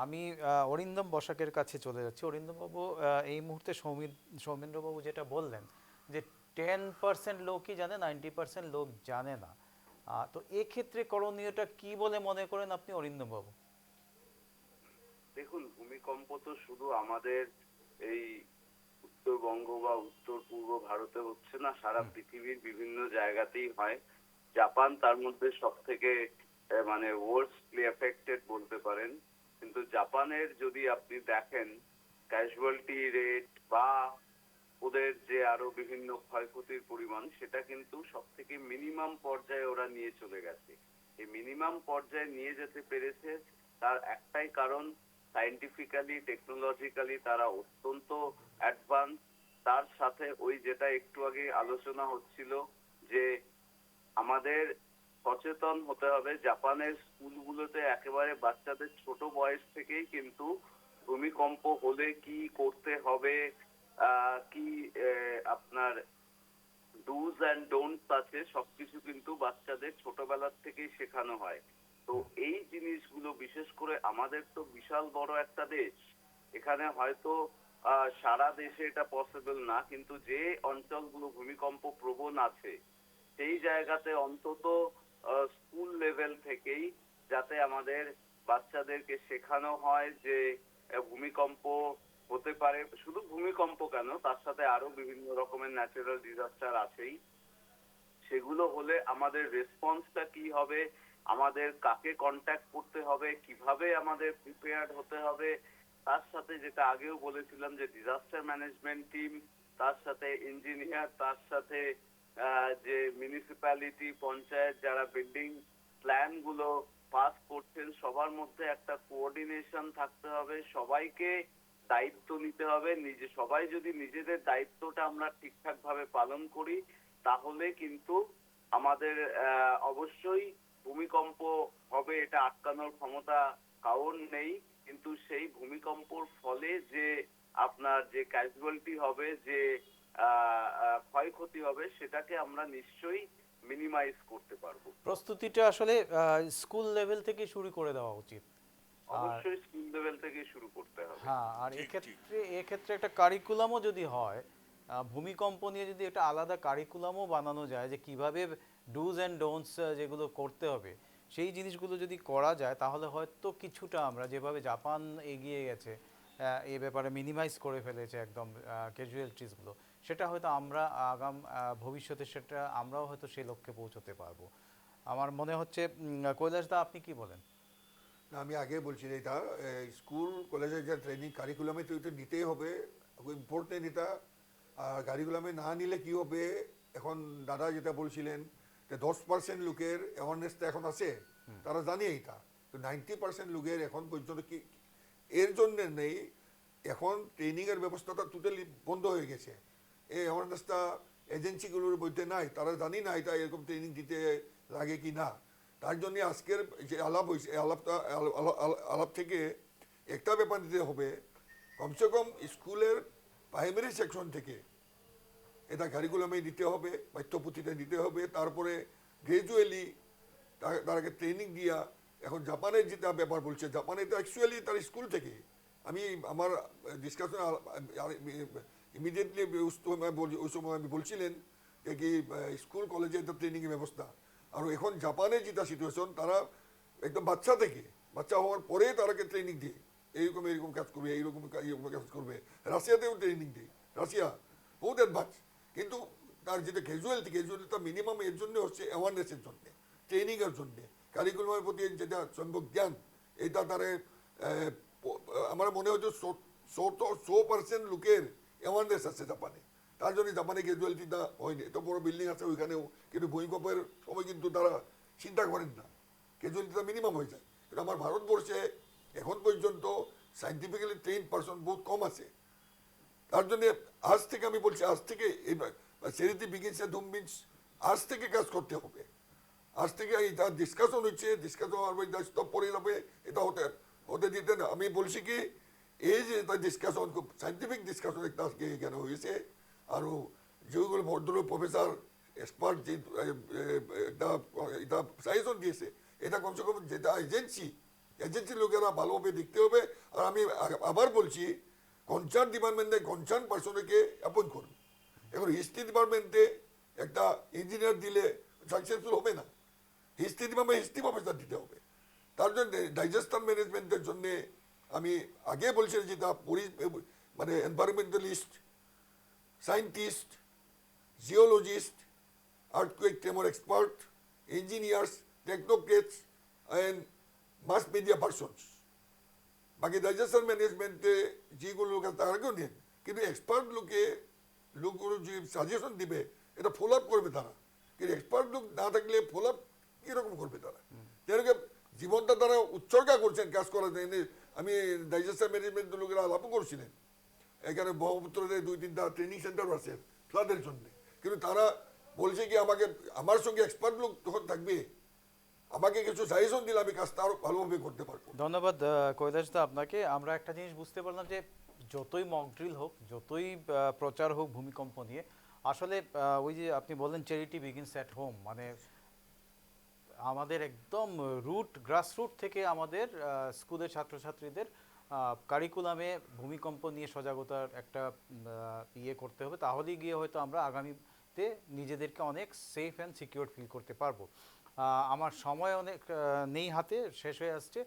আমি অরিন্দম বসাকের কাছে চলে যাচ্ছি। অরিন্দমবাবু, এই মুহূর্তে সৌমেন্দ্রবাবু যেটা বললেন যে 10% লোকই জানে, 90% লোক জানে না। তো এক্ষেত্রে করণীয়টা কি বলে মনে করেন আপনি, অরিন্দমবাবু? দেখুন, ভূমিকম্প তো শুধু আমাদের এই উত্তরবঙ্গ বা উত্তর পূর্ব ভারতে হচ্ছে না, সারা পৃথিবীর বিভিন্ন জায়গাতেই হয়। জাপান তার মধ্যে সব থেকে মানে ওয়ার্স্টলি এফেক্টেড বলতে পারেন। কিন্তু জাপানের যদি আপনি দেখেন ক্যাজুয়ালিটি রেট বা ওদের যে আরো বিভিন্ন ক্ষয়ক্ষতির পরিমাণ, সেটা কিন্তু সব থেকে মিনিমাম পর্যায়ে ওরা নিয়ে চলে গেছে। এই মিনিমাম পর্যায়ে নিয়ে যেতে পেরেছে তার একটাই কারণ, সায়েন্টিফিক্যালি টেকনোলজিক্যালি তারা অত্যন্ত অ্যাডভান্স। তার সাথে ওই যেটা একটু আগে আলোচনা হচ্ছিল, যে আমাদের সচেতন হতে হবে। জাপানের স্কুলগুলোতে একেবারে বাচ্চাদের ছোট বয়স থেকেই কিন্তু ভূমিকম্প হলে কি করতে হবে, কি আপনার ডুজ অ্যান্ড ডোন্টস আছে, সবকিছু কিন্তু বাচ্চাদের ছোটবেলার থেকেই শেখানো হয়। তো এই জিনিসগুলো বিশেষ করে আমাদের তো বিশাল বড় একটা দেশ, এখানে হয়তো সারা দেশে এটা পসিবল না, কিন্তু যে অঞ্চলগুলো ভূমিকম্প প্রবণ আছে সেই জায়গাতে অন্তত স্কুল লেভেল থেকেই যাতে আমাদের বাচ্চাদেরকে শেখানো হয় যে ভূমিকম্প হতে পারে, শুধু ভূমিকম্প কেন, তার সাথে আরো বিভিন্ন রকমের ন্যাচারাল ডিজাস্টার আছেই। সেগুলো হলে আমাদের রেসপন্সটা কি হবে, আমাদের কাকে কন্ট্যাক্ট করতে হবে, কিভাবে আমাদের প্রিপেয়ার্ড হতে হবে, তার সাথে যেটা আগেও বলেছিলাম যে ডিজাস্টার ম্যানেজমেন্ট টিম, তার সাথে ইঞ্জিনিয়ার, তার সাথে যে মিউনিসিপ্যালিটি, পঞ্চায়েত যারা বিল্ডিং প্ল্যান গুলো পাস করছেন, সবার মধ্যে একটা কোঅর্ডিনেশন থাকতে হবে, সবাইকে দায়িত্ব নিতে হবে। সবাই যদি নিজেদের দায়িত্বটা আমরা ঠিকঠাক ভাবে পালন করি, তাহলে কিন্তু আমাদের অবশ্যই ভূমিকম্প হবে, এটা আটকানোর ক্ষমতা কারোর নেই। কিন্তু সেই ভূমিকম্পর ফলে যে আপনার যে ক্যাজুয়ালিটি হবে, যে ক্ষয়ক্ষতি হবে, সেটাকে আমরা নিশ্চয়ই মিনিমাইজ করতে পারবো। প্রস্তুতিটা আসলে স্কুল লেভেল থেকে শুরু করে দেওয়া উচিত। আর অবশ্যই স্কুল লেভেল থেকে শুরু করতে হবে। হ্যাঁ, আর ঠিক, এক্ষেত্রে একটা কারিকুলামও যদি হয়, ভূমিকম্প নিয়ে যদি একটা আলাদা কারিকুলামও বানানো যায় যে কিভাবে ডুজ অ্যান্ড ডোন্টস যেগুলো করতে হবে, সেই জিনিসগুলো যদি করা যায় তাহলে হয়তো কিছুটা আমরা যেভাবে জাপান এগিয়ে গেছে এই ব্যাপারে মিনিমাইজ করে ফেলেছে একদম ক্যাজুয়ালিটিসগুলো, সেটা হয়তো আমরা ভবিষ্যতে সেটা আমরাও হয়তো সেই লক্ষ্যে পৌঁছতে পারবো। আমার মনে হচ্ছে কৈলাস দা, আপনি কি বলেন? না, আমি আগে বলছি যে এটা স্কুল কলেজের যে ট্রেনিং কারিকুলামে তো এটা নিতেই হবে, ইম্পর্টেন্ট এটা। আর কারিকুলামে না নিলে কি হবে, এখন দাদা যেটা বলছিলেন যে 10% লোকের অ্যাওয়ারনেসটা এখন আছে, তারা জানে এটা, তো 90% লোকের এখন পর্যন্ত কি এর জন্য নেই। এখন ট্রেনিংয়ের ব্যবস্থাটা টোটালি বন্ধ হয়ে গেছে, এই অ্যাওয়ারনেসটা এজেন্সিগুলোর মধ্যে নাই, তারা জানি না এটা এরকম ট্রেনিং দিতে লাগে কি না। তার জন্য আজকের যে আলাপ হয়েছে, এই আলাপ থেকে একটা ব্যাপার দিতে হবে, কমসে কম স্কুলের প্রাইমারি সেকশন থেকে এটা কারিকুলামে দিতে হবে, পাঠ্যপুথিতে দিতে হবে, তারপরে গ্রাজুয়ালি তাকে ট্রেনিং দিয়া। এখন জাপানের যেটা ব্যাপার বলছে, জাপানে তো অ্যাকচুয়ালি তার স্কুল থেকে, আমি আমার ডিসকাশন ইমিডিয়েটলি ওই সময় আমি বলছিলেন যে কি স্কুল কলেজে একটা ট্রেনিংয়ের ব্যবস্থা। আর এখন জাপানের যেটা সিচুয়েশন, তারা একদম বাচ্চা হওয়ার পরে তারাকে ট্রেনিং দিয়ে এরকম কাজ করবে, এইরকম কাজ করবে। রাশিয়াতেও ট্রেনিং দেয়, রাশিয়া বহুত অ্যাডভান্স, কিন্তু তার যেটা ক্যাজুয়ালিটা মিনিমাম এর জন্য হচ্ছে অ্যাওয়ারনেসের জন্যে, ট্রেনিংয়ের জন্যে, কারিকুলামের প্রতি যেটা সম্ভব জ্ঞান, এটা তারা আমার মনে হচ্ছে 100% লোকের অ্যাওয়ারনেস আছে জাপানে। তার জন্য জাপানে ক্যাজুয়ালিটিটা হয়নি, এত বড় বিল্ডিং আছে ওইখানেও, কিন্তু ভূমিকম্পের সময় কিন্তু তারা চিন্তা করেন না, ক্যাজুয়ালিটিটা মিনিমাম হয়ে যায়। কিন্তু আমার ভারতবর্ষে এখন পর্যন্ত সাইন্টিফিক্যালি ট্রেন পারসন বহুত কম আছে। তার জন্য আজ থেকে আমি বলছি, আজ থেকে charity begins at home means আজ থেকে কাজ করতে হবে। আজ থেকে এটা ডিসকাশন হচ্ছে, ডিসকাশন স্টপ করে যাবে, এটা হতে দিতে না। আমি বলছি কি এই যে এটা ডিসকাশন, খুব সাইন্টিফিক ডিসকাশন একটা আজকে এখানে হয়েছে। আরও যেগুলো ভদ্রলোক প্রফেসর এক্সপার্ট যে এটা সাজেশন দিয়েছে, এটা কমসে কম যেটা এজেন্সি লোকেরা ভালোভাবে দেখতে হবে। আর আমি আবার বলছি, কনসার্ন ডিপার্টমেন্টে কনসার্ন পার্সনকে অ্যাপয়েন্ট করবে। এখন হিস্ট্রি ডিপার্টমেন্টে একটা ইঞ্জিনিয়ার দিলে সাকসেসফুল হবে না, হিস্ট্রি ডিপার্টমেন্টে হিস্ট্রি প্রফেসর দিতে হবে। তার জন্য ডাইজাস্টার ম্যানেজমেন্টের জন্যে আমি আগে বলছি যেটা মানে environmentalist, scientist, geologist, earthquake tremor expert, engineers, technocrats and mass media persons. বাকি ডাইজাস্টার ম্যানেজমেন্টে যেগুলো লোক আছে তারাকেও নেন, কিন্তু এক্সপার্ট লোকগুলো যে সাজেশন দিবে এটা ফলো আপ করবে তারা। কিন্তু এক্সপার্ট লোক না থাকলে ফলো আপ কীরকম করবে তারা? যেরকম জীবনটা তারা উৎসর্গা করছেন কাজ করার জন্য। আমি ডাইজাস্টার ম্যানেজমেন্টের লোকেরা আলাপও করছিলেন, এখানে ব্রহ্মপুত্রে 2-3টা ট্রেনিং সেন্টার আছে ফ্লাডের জন্য, কিন্তু তারা বলছে কি আমাকে, আমার সঙ্গে এক্সপার্ট লোক তখন থাকবে, আমাকে কিছু সাজেশন দিলে আমি কাজটা আরও ভালোভাবে করতে পারবো। ধন্যবাদ কৈলাস দা আপনাকে। আমরা একটা জিনিস বুঝতে পারলাম যে যতই মক ড্রিল হোক, যতই প্রচার হোক ভূমিকম্প নিয়ে, আসলে ওই যে আপনি বললেন চ্যারিটি বিগিনস অ্যাট হোম, মানে আমাদের একদম গ্রাসরুট থেকে আমাদের স্কুলের ছাত্রছাত্রীদের কারিকুলামে ভূমিকম্প নিয়ে সজাগতার একটা করতে হবে, তাহলেই গিয়ে হয়তো আমরা আগামীতে নিজেদেরকে অনেক সেফ অ্যান্ড সিকিউর ফিল করতে পারবো। আমার সময় অনেক নেই হাতে, শেষ হয়ে আসছে।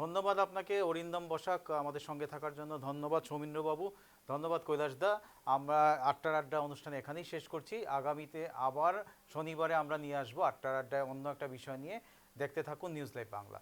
ধন্যবাদ আপনাকে অরিন্দম বসাক আমাদের সঙ্গে থাকার জন্য, ধন্যবাদ সৌমিন্দ্রবাবু, ধন্যবাদ কৈলাস দা। আমরা আটটার আড্ডা অনুষ্ঠান এখানেই শেষ করছি। আগামীতে আবার শনিবারে আমরা নিয়ে আসবো আটটার আড্ডায় অন্য একটা বিষয় নিয়ে। দেখতে থাকুন নিউজ লাইভ বাংলা।